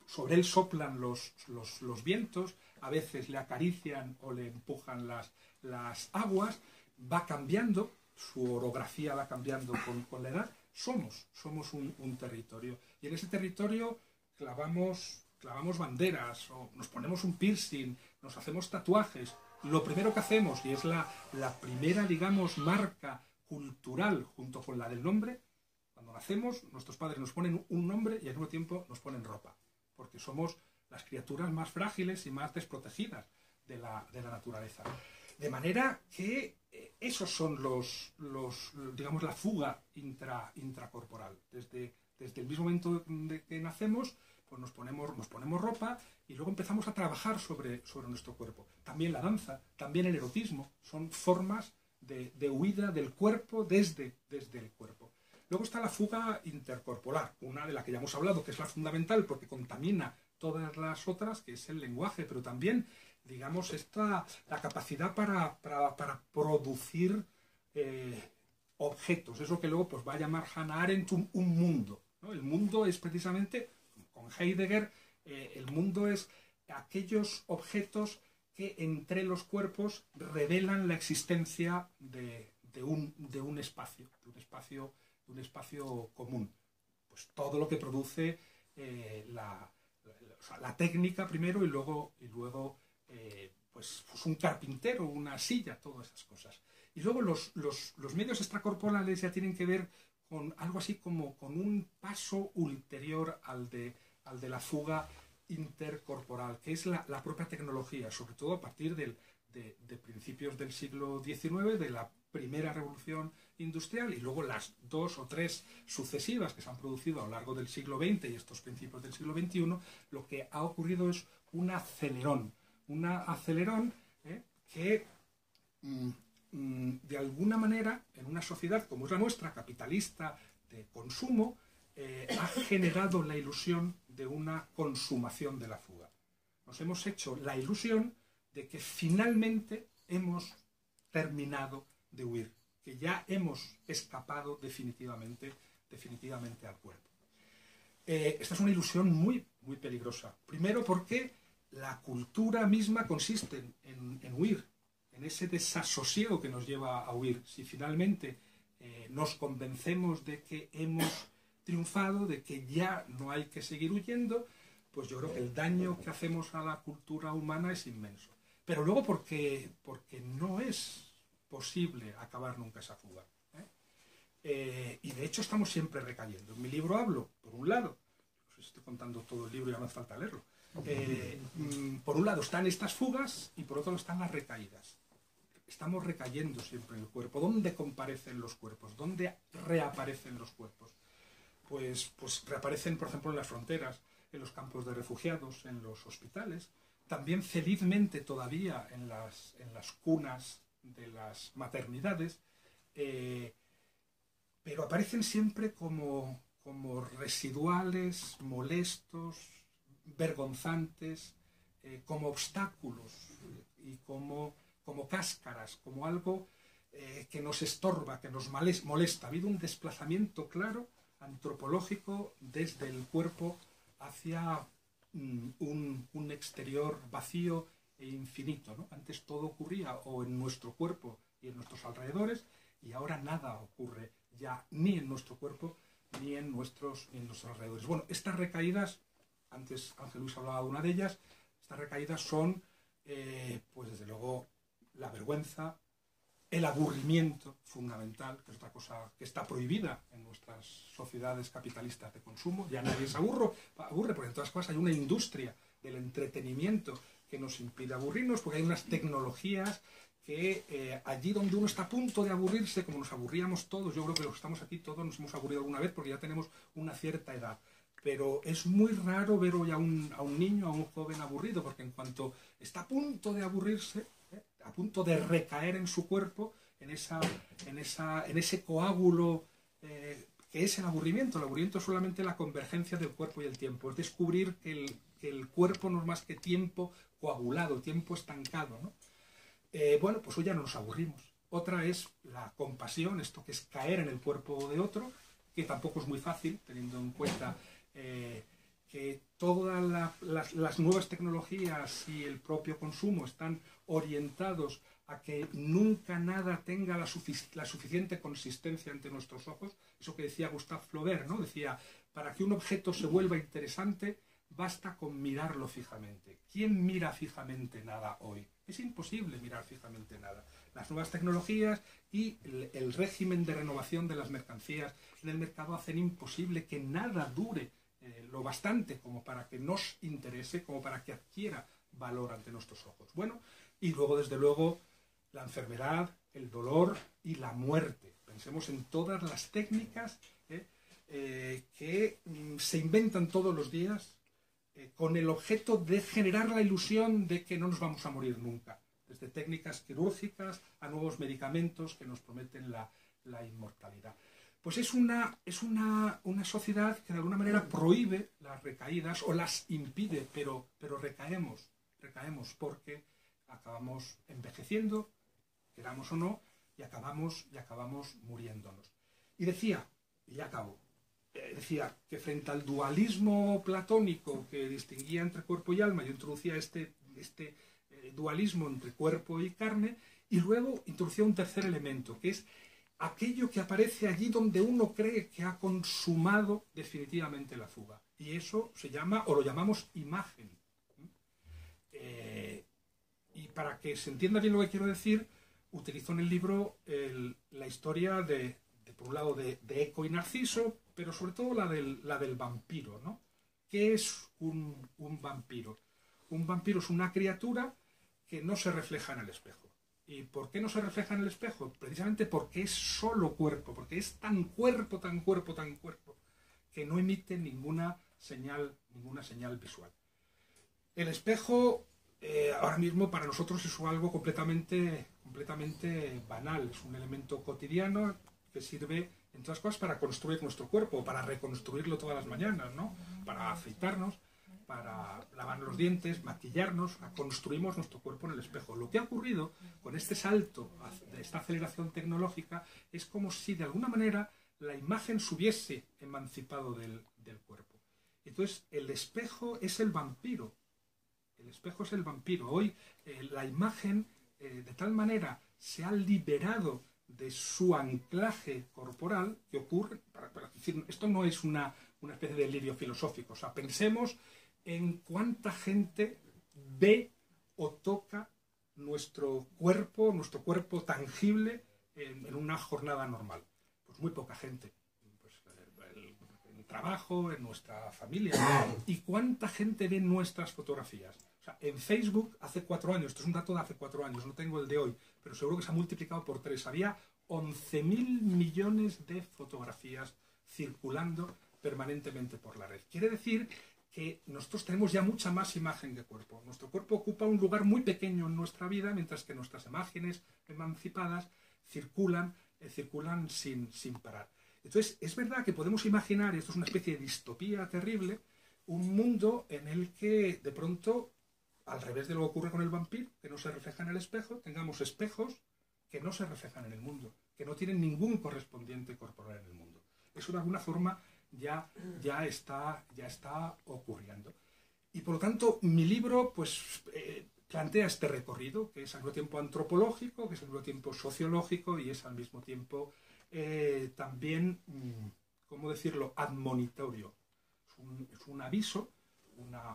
sobre él soplan los vientos, a veces le acarician o le empujan las aguas, va cambiando, su orografía va cambiando con la edad. Somos un territorio. Y en ese territorio clavamos banderas, o nos ponemos un piercing, nos hacemos tatuajes. Lo primero que hacemos, y es la primera, digamos, marca cultural junto con la del nombre, cuando nacemos, nuestros padres nos ponen un nombre y al mismo tiempo nos ponen ropa, porque somos las criaturas más frágiles y más desprotegidas de la naturaleza. De manera que esos son digamos, la fuga intracorporal. Desde el mismo momento de que nacemos, pues nos ponemos ropa y luego empezamos a trabajar sobre nuestro cuerpo. También la danza, también el erotismo, son formas de huida del cuerpo desde el cuerpo. Luego está la fuga intercorporal, una de la que ya hemos hablado, que es la fundamental porque contamina todas las otras, que es el lenguaje, pero también, digamos, la capacidad para producir objetos. Es lo que luego pues, va a llamar Hannah Arendt un mundo, ¿no? El mundo es precisamente, con Heidegger, el mundo es aquellos objetos que entre los cuerpos revelan la existencia de un espacio común. Pues todo lo que produce la técnica primero y luego pues un carpintero, una silla, todas esas cosas. Y luego los medios extracorporales ya tienen que ver con algo así como con un paso ulterior al de la fuga intercorporal, que es la propia tecnología, sobre todo a partir de principios del siglo XIX, de la primera revolución industrial, y luego las 2 o 3 sucesivas que se han producido a lo largo del siglo XX y estos principios del siglo XXI. Lo que ha ocurrido es un acelerón que de alguna manera, en una sociedad como es la nuestra, capitalista, de consumo, ha generado la ilusión de una consumación de la fuga. Nos hemos hecho la ilusión de que finalmente hemos terminado de huir, que ya hemos escapado definitivamente al cuerpo. Esta es una ilusión muy, muy peligrosa. Primero porque la cultura misma consiste en huir, en ese desasosiego que nos lleva a huir. Si finalmente nos convencemos de que hemos triunfado, de que ya no hay que seguir huyendo, pues yo creo que el daño que hacemos a la cultura humana es inmenso. Pero luego porque no es posible acabar nunca esa fuga. Y de hecho estamos siempre recayendo. En mi libro hablo, por un lado, no sé si estoy contando todo el libro y ya me hace falta leerlo, por un lado están estas fugas y por otro lado están las recaídas. Estamos recayendo siempre en el cuerpo. ¿Dónde comparecen los cuerpos? ¿Dónde reaparecen los cuerpos? Pues reaparecen, por ejemplo, en las fronteras, en los campos de refugiados, en los hospitales, también felizmente todavía en las cunas de las maternidades, pero aparecen siempre como residuales, molestos, vergonzantes, como obstáculos y como cáscaras, como algo que nos estorba, que nos molesta. Ha habido un desplazamiento claro, antropológico, desde el cuerpo hacia un exterior vacío e infinito, ¿no? Antes todo ocurría o en nuestro cuerpo y en nuestros alrededores, y ahora nada ocurre ya ni en nuestro cuerpo ni en nuestros alrededores. Bueno, estas recaídas, antes Ángel Luis hablaba de una de ellas, estas recaídas son, pues desde luego, la vergüenza, el aburrimiento fundamental, que es otra cosa que está prohibida en nuestras sociedades capitalistas de consumo. Ya nadie se aburre, porque en todas cosas hay una industria del entretenimiento que nos impide aburrirnos, porque hay unas tecnologías que allí donde uno está a punto de aburrirse, como nos aburríamos todos, yo creo que los que estamos aquí todos nos hemos aburrido alguna vez porque ya tenemos una cierta edad, pero es muy raro ver hoy a un niño, a un joven aburrido, porque en cuanto está a punto de aburrirse, a punto de recaer en su cuerpo, en ese coágulo que es el aburrimiento. El aburrimiento es solamente la convergencia del cuerpo y el tiempo, es descubrir que el cuerpo no es más que tiempo coagulado, tiempo estancado, ¿no? Bueno, pues hoy ya no nos aburrimos. Otra es la compasión, esto que es caer en el cuerpo de otro, que tampoco es muy fácil, teniendo en cuenta que todas las nuevas tecnologías y el propio consumo están orientados a que nunca nada tenga la suficiente consistencia ante nuestros ojos. Eso que decía Gustave Flaubert, ¿no? Decía, para que un objeto se vuelva interesante, basta con mirarlo fijamente. ¿Quién mira fijamente nada hoy? Es imposible mirar fijamente nada. Las nuevas tecnologías y el régimen de renovación de las mercancías en el mercado hacen imposible que nada dure lo bastante como para que nos interese, como para que adquiera valor ante nuestros ojos. Bueno, y luego, desde luego, la enfermedad, el dolor y la muerte. Pensemos en todas las técnicas que se inventan todos los días con el objeto de generar la ilusión de que no nos vamos a morir nunca. Desde técnicas quirúrgicas a nuevos medicamentos que nos prometen la inmortalidad. Pues es una sociedad que de alguna manera prohíbe las recaídas o las impide, pero recaemos porque acabamos envejeciendo, queramos o no, y acabamos muriéndonos. Y decía, y ya acabo, decía que frente al dualismo platónico que distinguía entre cuerpo y alma, yo introducía este dualismo entre cuerpo y carne, y luego introducía un tercer elemento, que es aquello que aparece allí donde uno cree que ha consumado definitivamente la fuga. Y eso se llama, o lo llamamos, imagen. Y para que se entienda bien lo que quiero decir, utilizo en el libro la historia por un lado, de Eco y Narciso, pero sobre todo la del vampiro, ¿no? ¿Qué es un vampiro? Un vampiro es una criatura que no se refleja en el espejo. ¿Y por qué no se refleja en el espejo? Precisamente porque es solo cuerpo, porque es tan cuerpo, tan cuerpo, tan cuerpo, que no emite ninguna señal visual. El espejo ahora mismo para nosotros es algo completamente banal, es un elemento cotidiano que sirve, entre otras cosas, para construir nuestro cuerpo, para reconstruirlo todas las mañanas, ¿no? Para afeitarnos, para lavarnos los dientes, maquillarnos, construimos nuestro cuerpo en el espejo. Lo que ha ocurrido con este salto, de esta aceleración tecnológica, es como si de alguna manera la imagen se hubiese emancipado del cuerpo. Entonces, el espejo es el vampiro. El espejo es el vampiro. Hoy la imagen de tal manera se ha liberado de su anclaje corporal que ocurre, para decir, esto no es una especie de delirio filosófico, o sea, pensemos en cuánta gente ve o toca nuestro cuerpo tangible en una jornada normal. Pues muy poca gente. Pues, en el trabajo, en nuestra familia. ¿Y cuánta gente ve nuestras fotografías? O sea, en Facebook hace 4 años, esto es un dato de hace 4 años, no tengo el de hoy, pero seguro que se ha multiplicado por 3. Había 11.000 millones de fotografías circulando permanentemente por la red. Quiere decir que nosotros tenemos ya mucha más imagen que cuerpo. Nuestro cuerpo ocupa un lugar muy pequeño en nuestra vida, mientras que nuestras imágenes emancipadas circulan sin parar. Entonces, es verdad que podemos imaginar, y esto es una especie de distopía terrible, un mundo en el que, de pronto, al revés de lo que ocurre con el vampiro, que no se refleja en el espejo, tengamos espejos que no se reflejan en el mundo, que no tienen ningún correspondiente corporal en el mundo. Eso, de alguna forma, ya está ocurriendo. Y, por lo tanto, mi libro, pues, plantea este recorrido, que es al mismo tiempo antropológico, que es al mismo tiempo sociológico y es al mismo tiempo también, ¿cómo decirlo?, admonitorio. Es un aviso,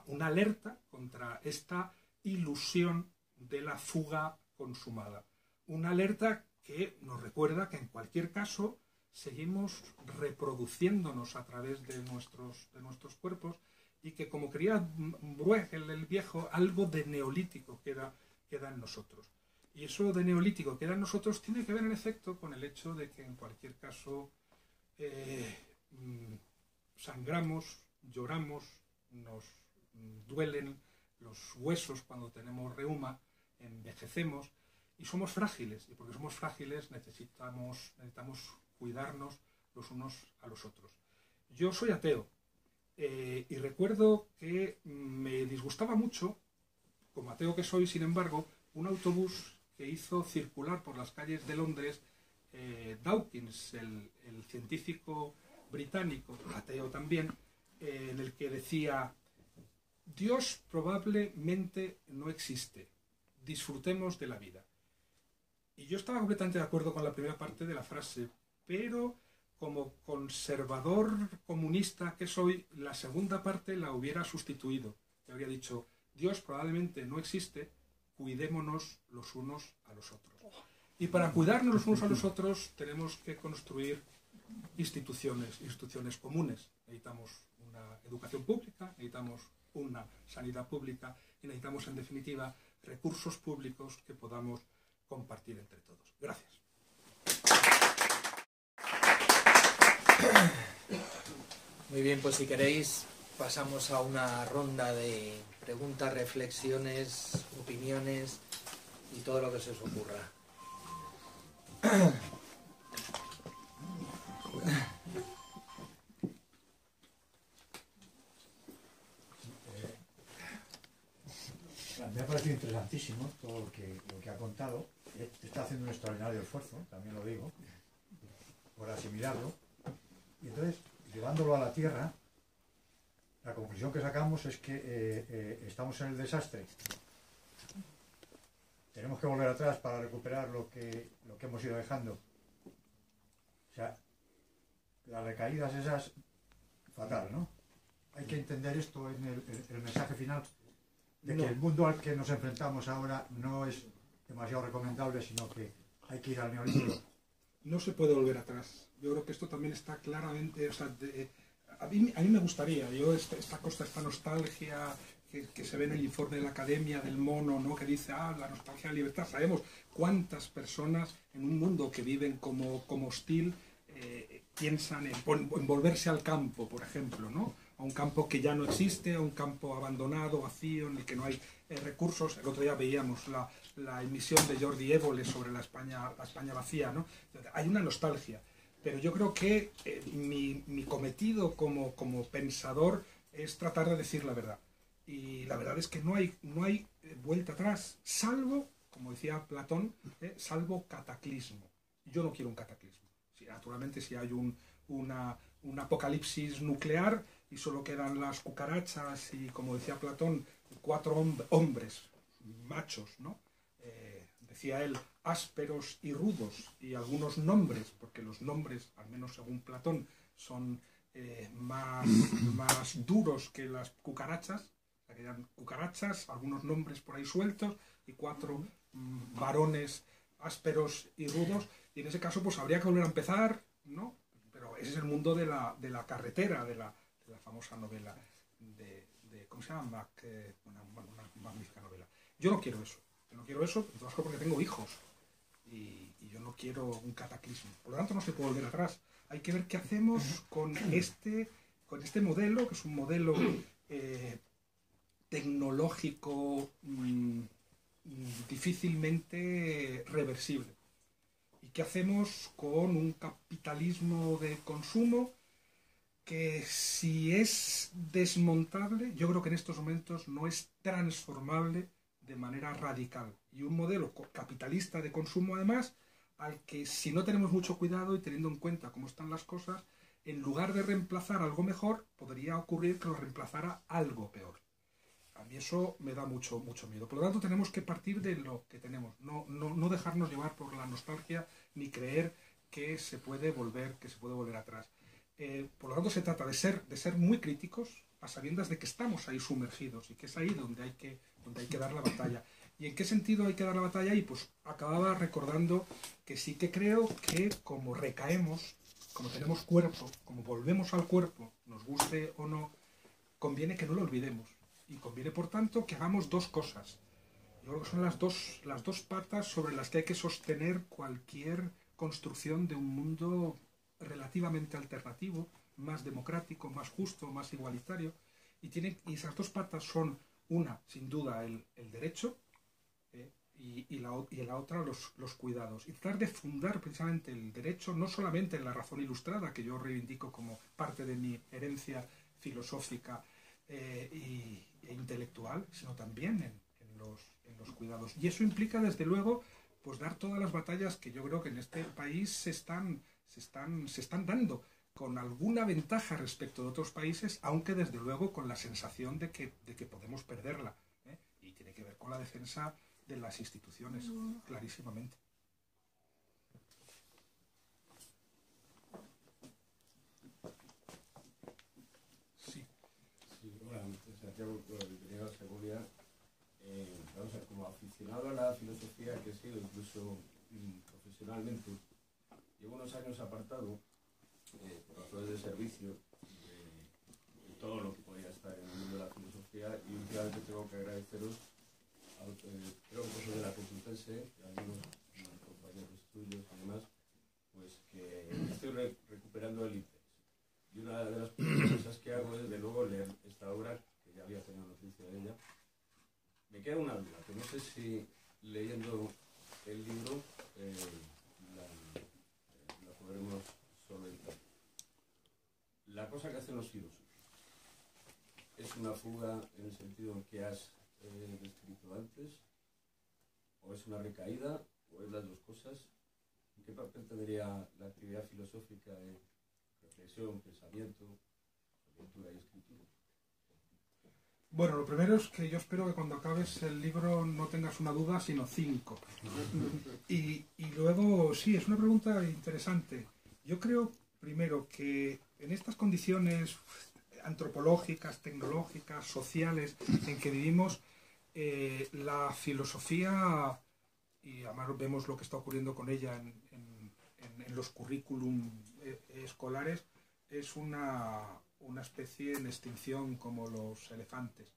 una alerta contra esta ilusión de la fuga consumada. Una alerta que nos recuerda que en cualquier caso seguimos reproduciéndonos a través de nuestros cuerpos y que, como quería Bruegel el viejo, algo de neolítico queda en nosotros. Y eso de neolítico que queda en nosotros tiene que ver, en efecto, con el hecho de que en cualquier caso sangramos, lloramos, nos duelen los huesos cuando tenemos reuma, envejecemos y somos frágiles. Y porque somos frágiles necesitamos cuidarnos los unos a los otros. Yo soy ateo y recuerdo que me disgustaba mucho, como ateo que soy, sin embargo, un autobús que hizo circular por las calles de Londres Dawkins, el científico británico, ateo también, en el que decía: Dios probablemente no existe, disfrutemos de la vida. Y yo estaba completamente de acuerdo con la primera parte de la frase, pero como conservador comunista que soy, la segunda parte la hubiera sustituido. Le habría dicho: Dios probablemente no existe, cuidémonos los unos a los otros. Y para cuidarnos los unos a los otros tenemos que construir instituciones comunes. Necesitamos una educación pública, necesitamos una sanidad pública y necesitamos, en definitiva, recursos públicos que podamos compartir entre todos. Gracias. Muy bien, pues si queréis pasamos a una ronda de preguntas, reflexiones, opiniones y todo lo que se os ocurra. Me ha parecido interesantísimo todo lo que ha contado. Está haciendo un extraordinario esfuerzo, también lo digo, por asimilarlo. Y entonces, llevándolo a la tierra, la conclusión que sacamos es que estamos en el desastre. Tenemos que volver atrás para recuperar lo que hemos ido dejando. O sea, las recaídas esas, fatal, ¿no? Hay que entender esto en el mensaje final. de que el mundo al que nos enfrentamos ahora no es demasiado recomendable, sino que hay que ir al neolítico. No se puede volver atrás. Yo creo que esto también está claramente... O sea, a mí me gustaría, esta nostalgia que se ve en el informe de la Academia del mono, ¿no? Que dice, la nostalgia de la libertad. Sabemos cuántas personas en un mundo que viven como hostil piensan en volverse al campo, por ejemplo, ¿no? A un campo que ya no existe, a un campo abandonado, vacío, en el que no hay recursos. El otro día veíamos la emisión de Jordi Évole sobre la España vacía, ¿no? Hay una nostalgia, pero yo creo que mi cometido como pensador es tratar de decir la verdad. Y la verdad es que no hay vuelta atrás, salvo, como decía Platón, salvo cataclismo. Yo no quiero un cataclismo. Naturalmente, si hay un apocalipsis nuclear y solo quedan las cucarachas y, como decía Platón, 4 hombres, machos, ¿no? Decía él, ásperos y rudos, y algunos nombres, porque los nombres, al menos según Platón, son más duros que las cucarachas. O sea, que eran cucarachas, algunos nombres por ahí sueltos, y 4 varones ásperos y rudos, y en ese caso pues habría que volver a empezar, ¿no? Pero ese es el mundo de la carretera, de la famosa novela de ¿cómo se llama? Una magnífica novela. Yo no quiero eso, porque tengo hijos, y yo no quiero un cataclismo. Por lo tanto, no se puede volver atrás. Hay que ver qué hacemos con este modelo, que es un modelo tecnológico difícilmente reversible. ¿Y qué hacemos con un capitalismo de consumo que, si es desmontable, yo creo que en estos momentos no es transformable de manera radical? Y un modelo capitalista de consumo, además, al que, si no tenemos mucho cuidado y teniendo en cuenta cómo están las cosas, en lugar de reemplazar algo mejor, podría ocurrir que lo reemplazara algo peor. A mí eso me da mucho miedo. Por lo tanto, tenemos que partir de lo que tenemos. No dejarnos llevar por la nostalgia, ni creer que se puede volver atrás. Por lo tanto, se trata de ser muy críticos, a sabiendas de que estamos ahí sumergidos y que es ahí donde hay que dar la batalla. ¿Y en qué sentido hay que dar la batalla? Y pues acababa recordando que sí que creo que, como recaemos, como tenemos cuerpo, como volvemos al cuerpo, nos guste o no, conviene que no lo olvidemos. Y conviene, por tanto, que hagamos 2 cosas. Yo creo que son las dos patas sobre las que hay que sostener cualquier construcción de un mundo relativamente alternativo, más democrático, más justo, más igualitario. Y esas 2 patas son, una, sin duda, el derecho, y la otra, los cuidados. Y tratar de fundar precisamente el derecho, no solamente en la razón ilustrada, que yo reivindico como parte de mi herencia filosófica e intelectual, sino también en los cuidados. Y eso implica, desde luego, pues dar todas las batallas que yo creo que en este país se están dando, con alguna ventaja respecto de otros países, aunque desde luego con la sensación de que podemos perderla, y tiene que ver con la defensa de las instituciones, clarísimamente. Santiago, bienvenido a Segovia. Vamos a ver, como aficionado a la filosofía que he sido, incluso profesionalmente, llevo unos años apartado, por razones de servicio, de todo lo que podía estar en el mundo de la filosofía, y últimamente tengo que agradeceros, creo que soy de la Complutense, y algunos compañeros tuyos y demás, pues que estoy recuperando el interés. Y una de las cosas que hago es, de nuevo, leer esta obra, que ya había tenido noticia de ella. Me queda una duda, que no sé si leyendo el libro la podremos solventar. La cosa que hacen los filósofos, ¿es una fuga en el sentido en que has descrito antes? ¿O es una recaída? ¿O es las 2 cosas? ¿En qué papel tendría la actividad filosófica de reflexión, pensamiento, lectura y escritura? Bueno, lo primero es que yo espero que cuando acabes el libro no tengas una duda, sino 5. Y luego, sí, es una pregunta interesante. Yo creo, primero, que en estas condiciones antropológicas, tecnológicas, sociales en que vivimos, La filosofía, y además vemos lo que está ocurriendo con ella en los currículum escolares, es una especie en extinción como los elefantes.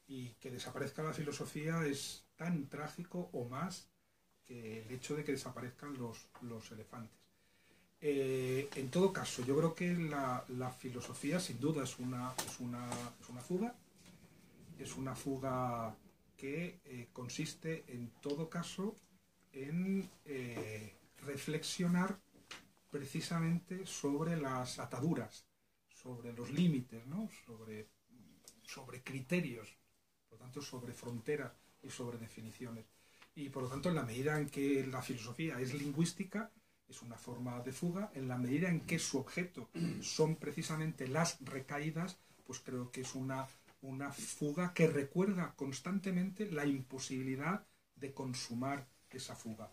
Y que desaparezca la filosofía es tan trágico o más que el hecho de que desaparezcan los elefantes. En todo caso, yo creo que la filosofía sin duda es una fuga. Es una fuga que consiste en todo caso en reflexionar precisamente sobre las ataduras, sobre los límites, ¿no? sobre criterios, por lo tanto sobre fronteras y sobre definiciones. Y por lo tanto, en la medida en que la filosofía es lingüística, es una forma de fuga. En la medida en que su objeto son precisamente las recaídas, pues creo que es una fuga que recuerda constantemente la imposibilidad de consumar esa fuga.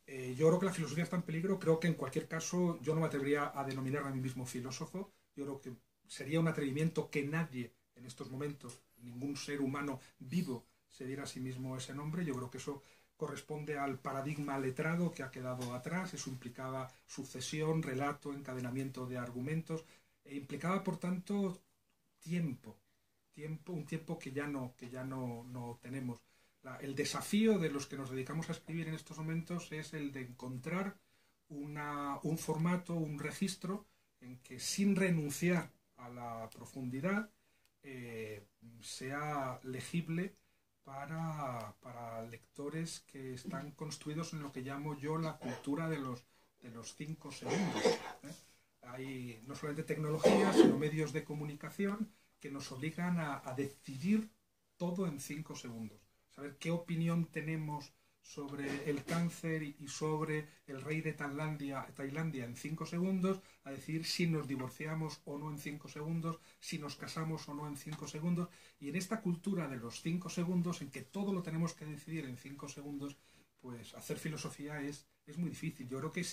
Yo creo que la filosofía está en peligro. Creo que en cualquier caso yo no me atrevería a denominar a mí mismo filósofo. Yo creo que sería un atrevimiento que nadie en estos momentos, ningún ser humano vivo, se diera a sí mismo ese nombre. Yo creo que eso corresponde al paradigma letrado que ha quedado atrás. Eso implicaba sucesión, relato, encadenamiento de argumentos, e implicaba por tanto un tiempo que ya no tenemos. El desafío de los que nos dedicamos a escribir en estos momentos es el de encontrar un formato, un registro en que, sin renunciar a la profundidad, sea legible para lectores que están construidos en lo que llamo yo la cultura de los 5 segundos. Hay no solamente tecnologías, sino medios de comunicación que nos obligan a decidir todo en 5 segundos. Saber qué opinión tenemos sobre el cáncer y sobre el rey de Tailandia en 5 segundos, a decir si nos divorciamos o no en 5 segundos, si nos casamos o no en 5 segundos. Y en esta cultura de los 5 segundos, en que todo lo tenemos que decidir en 5 segundos, pues hacer filosofía es muy difícil. Yo creo que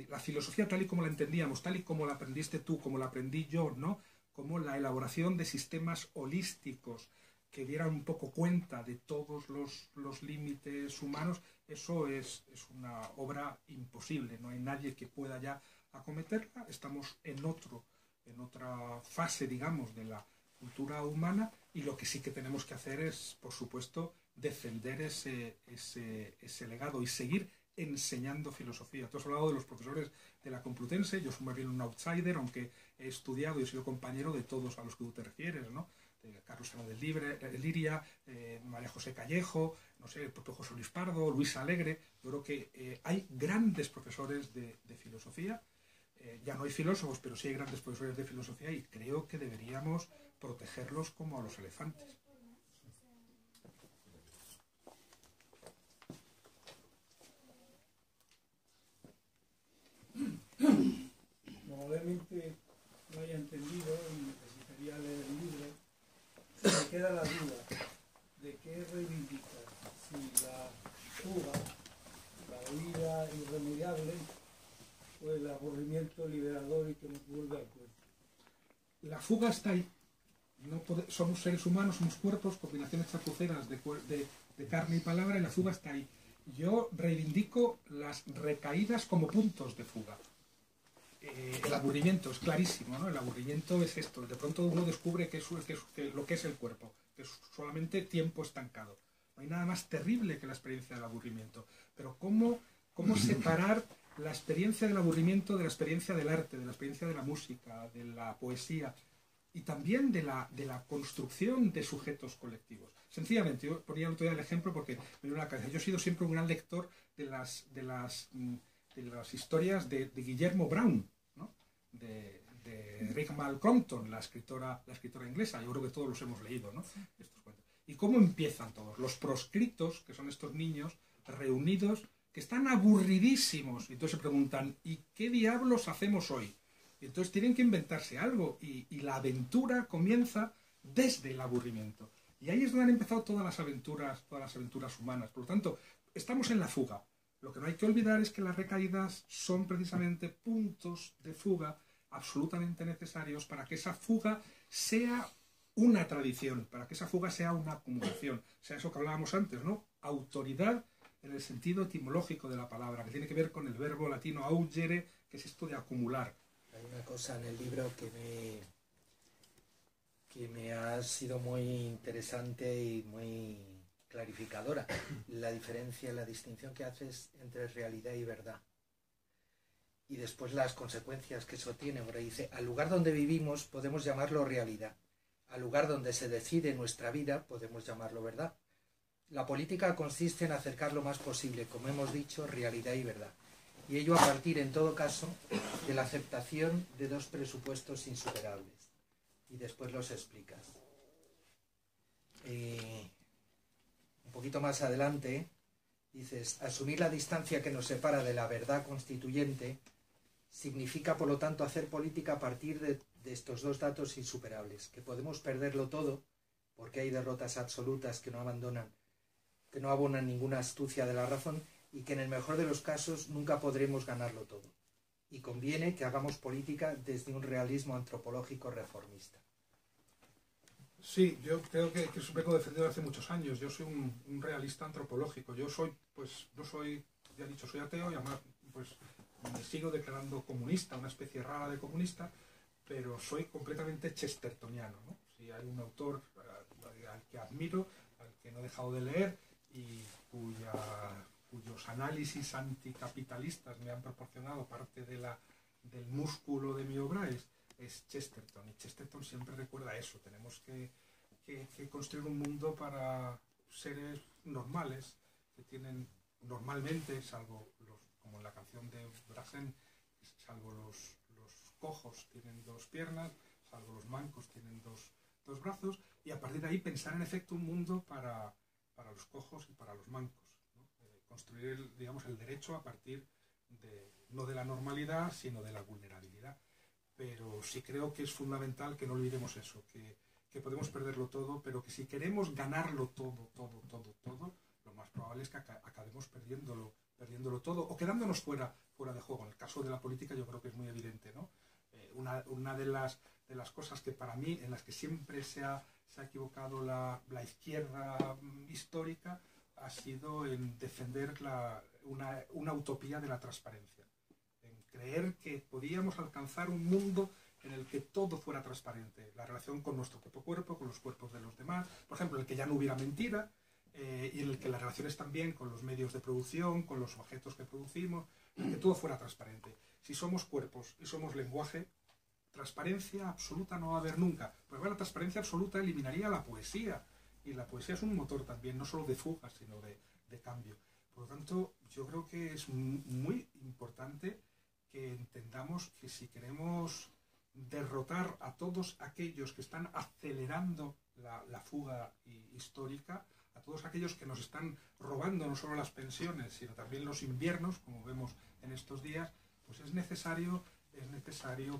la filosofía tal y como la entendíamos, tal y como la aprendiste tú, como la aprendí yo, ¿no? Como la elaboración de sistemas holísticos que dieran un poco cuenta de todos los límites humanos, eso es una obra imposible. No hay nadie que pueda ya acometerla. Estamos en otra fase, digamos, de la cultura humana, y lo que sí que tenemos que hacer es, por supuesto, defender ese legado y seguir enseñando filosofía. Tú has hablado de los profesores de la Complutense. Yo soy más bien un outsider, aunque he estudiado y he sido compañero de todos a los que tú te refieres, ¿no? De Carlos Fernández Liria, María José Callejo, no sé, el propio José Luis Pardo, Luis Alegre. Yo creo que hay grandes profesores de filosofía. Ya no hay filósofos, pero sí hay grandes profesores de filosofía, y creo que deberíamos protegerlos como a los elefantes. Probablemente no haya entendido y necesitaría leer el libro. Me queda la duda de qué reivindica, si la fuga, la huida irremediable, o el aburrimiento liberador y que nos vuelve al cuerpo. La fuga está ahí. Somos seres humanos, somos cuerpos, combinaciones chapuceras de carne y palabra, y la fuga está ahí. Yo reivindico las recaídas como puntos de fuga. El aburrimiento es clarísimo, ¿no? El aburrimiento es esto. De pronto uno descubre que lo que es el cuerpo, que es solamente tiempo estancado. No hay nada más terrible que la experiencia del aburrimiento. Pero ¿cómo separar la experiencia del aburrimiento de la experiencia del arte, de la experiencia de la música, de la poesía, y también de la construcción de sujetos colectivos? Sencillamente, yo ponía el otro día el ejemplo porque me vino a la cabeza. Yo he sido siempre un gran lector de las historias de Guillermo Brown, ¿no? de Rick Malcrompton, la escritora inglesa. Yo creo que todos los hemos leído, ¿no? Estos cuentos. ¿Y cómo empiezan todos? Los proscritos, que son estos niños reunidos, que están aburridísimos, y entonces se preguntan, ¿y qué diablos hacemos hoy? Y entonces tienen que inventarse algo, y la aventura comienza desde el aburrimiento. Y ahí es donde han empezado todas las aventuras humanas. Por lo tanto, estamos en la fuga. Lo que no hay que olvidar es que las recaídas son precisamente puntos de fuga absolutamente necesarios para que esa fuga sea una tradición, para que esa fuga sea una acumulación, sea eso que hablábamos antes, ¿no? Autoridad en el sentido etimológico de la palabra, que tiene que ver con el verbo latino augere, que es esto de acumular. Hay una cosa en el libro que me ha sido muy interesante y muy clarificadora. La diferencia, la distinción que haces entre realidad y verdad. Y después las consecuencias que eso tiene. Porque dice, al lugar donde vivimos podemos llamarlo realidad. Al lugar donde se decide nuestra vida podemos llamarlo verdad. La política consiste en acercar lo más posible, como hemos dicho, realidad y verdad. Y ello a partir, en todo caso, de la aceptación de dos presupuestos insuperables. Y después los explicas. Un poquito más adelante, dices, asumir la distancia que nos separa de la verdad constituyente significa, por lo tanto, hacer política a partir de estos dos datos insuperables, que podemos perderlo todo, porque hay derrotas absolutas que no abonan ninguna astucia de la razón, y que en el mejor de los casos nunca podremos ganarlo todo. Y conviene que hagamos política desde un realismo antropológico reformista. Sí, yo creo que eso vengo defendiendo hace muchos años. Yo soy un realista antropológico. Yo soy, pues, no soy, ya he dicho, soy ateo y además, pues, me sigo declarando comunista, una especie rara de comunista, pero soy completamente chestertoniano, ¿no? Si hay un autor al que admiro, al que no he dejado de leer y cuyos análisis anticapitalistas me han proporcionado parte del músculo de mi obra, es Chesterton. Y Chesterton siempre recuerda eso. Tenemos que construir un mundo para seres normales, que tienen normalmente, salvo como en la canción de Brassens, salvo los cojos tienen dos piernas, salvo los mancos tienen dos brazos, y a partir de ahí pensar en efecto un mundo para los cojos y para los mancos, ¿no? Construir, digamos, el derecho a partir no de la normalidad, sino de la vulnerabilidad. Pero sí creo que es fundamental que no olvidemos eso, que podemos perderlo todo, pero que si queremos ganarlo todo, lo más probable es que acabemos perdiéndolo todo o quedándonos fuera de juego. En el caso de la política yo creo que es muy evidente, ¿no? Una de las cosas que para mí, en las que siempre se ha equivocado la izquierda histórica, ha sido en defender una utopía de la transparencia. Creer que podíamos alcanzar un mundo en el que todo fuera transparente, la relación con nuestro propio cuerpo, con los cuerpos de los demás, por ejemplo, en el que ya no hubiera mentira, y en el que las relaciones también con los medios de producción, con los objetos que producimos, en el que todo fuera transparente. Si somos cuerpos y somos lenguaje, transparencia absoluta no va a haber nunca. Porque la transparencia absoluta eliminaría la poesía, y la poesía es un motor también, no solo de fuga, sino de cambio. Por lo tanto, yo creo que es muy importante que entendamos que si queremos derrotar a todos aquellos que están acelerando la fuga histórica, a todos aquellos que nos están robando no solo las pensiones, sino también los inviernos, como vemos en estos días, pues es necesario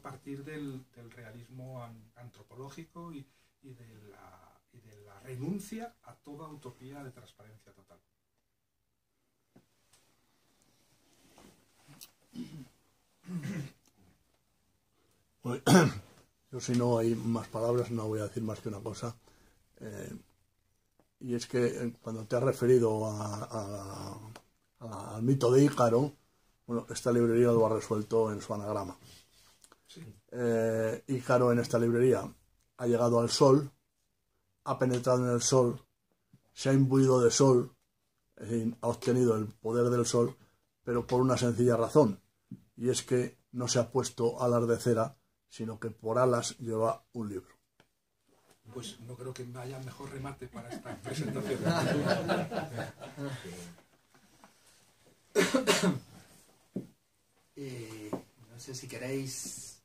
partir del realismo antropológico y de la renuncia a toda utopía de transparencia total. Yo, si no hay más palabras, no voy a decir más que una cosa. Y es que cuando te has referido al mito de Ícaro, bueno, esta librería lo ha resuelto en su anagrama. Sí. Ícaro en esta librería ha llegado al sol, ha penetrado en el sol, se ha imbuido de sol, es decir, ha obtenido el poder del sol, pero por una sencilla razón, y es que no se ha puesto alas de cera, sino que por alas lleva un libro. Pues no creo que haya mejor remate para esta presentación. No sé si queréis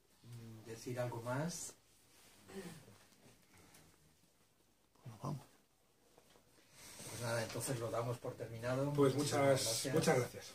decir algo más. Bueno, vamos. Pues nada, entonces lo damos por terminado. Pues muchas gracias. Gracias.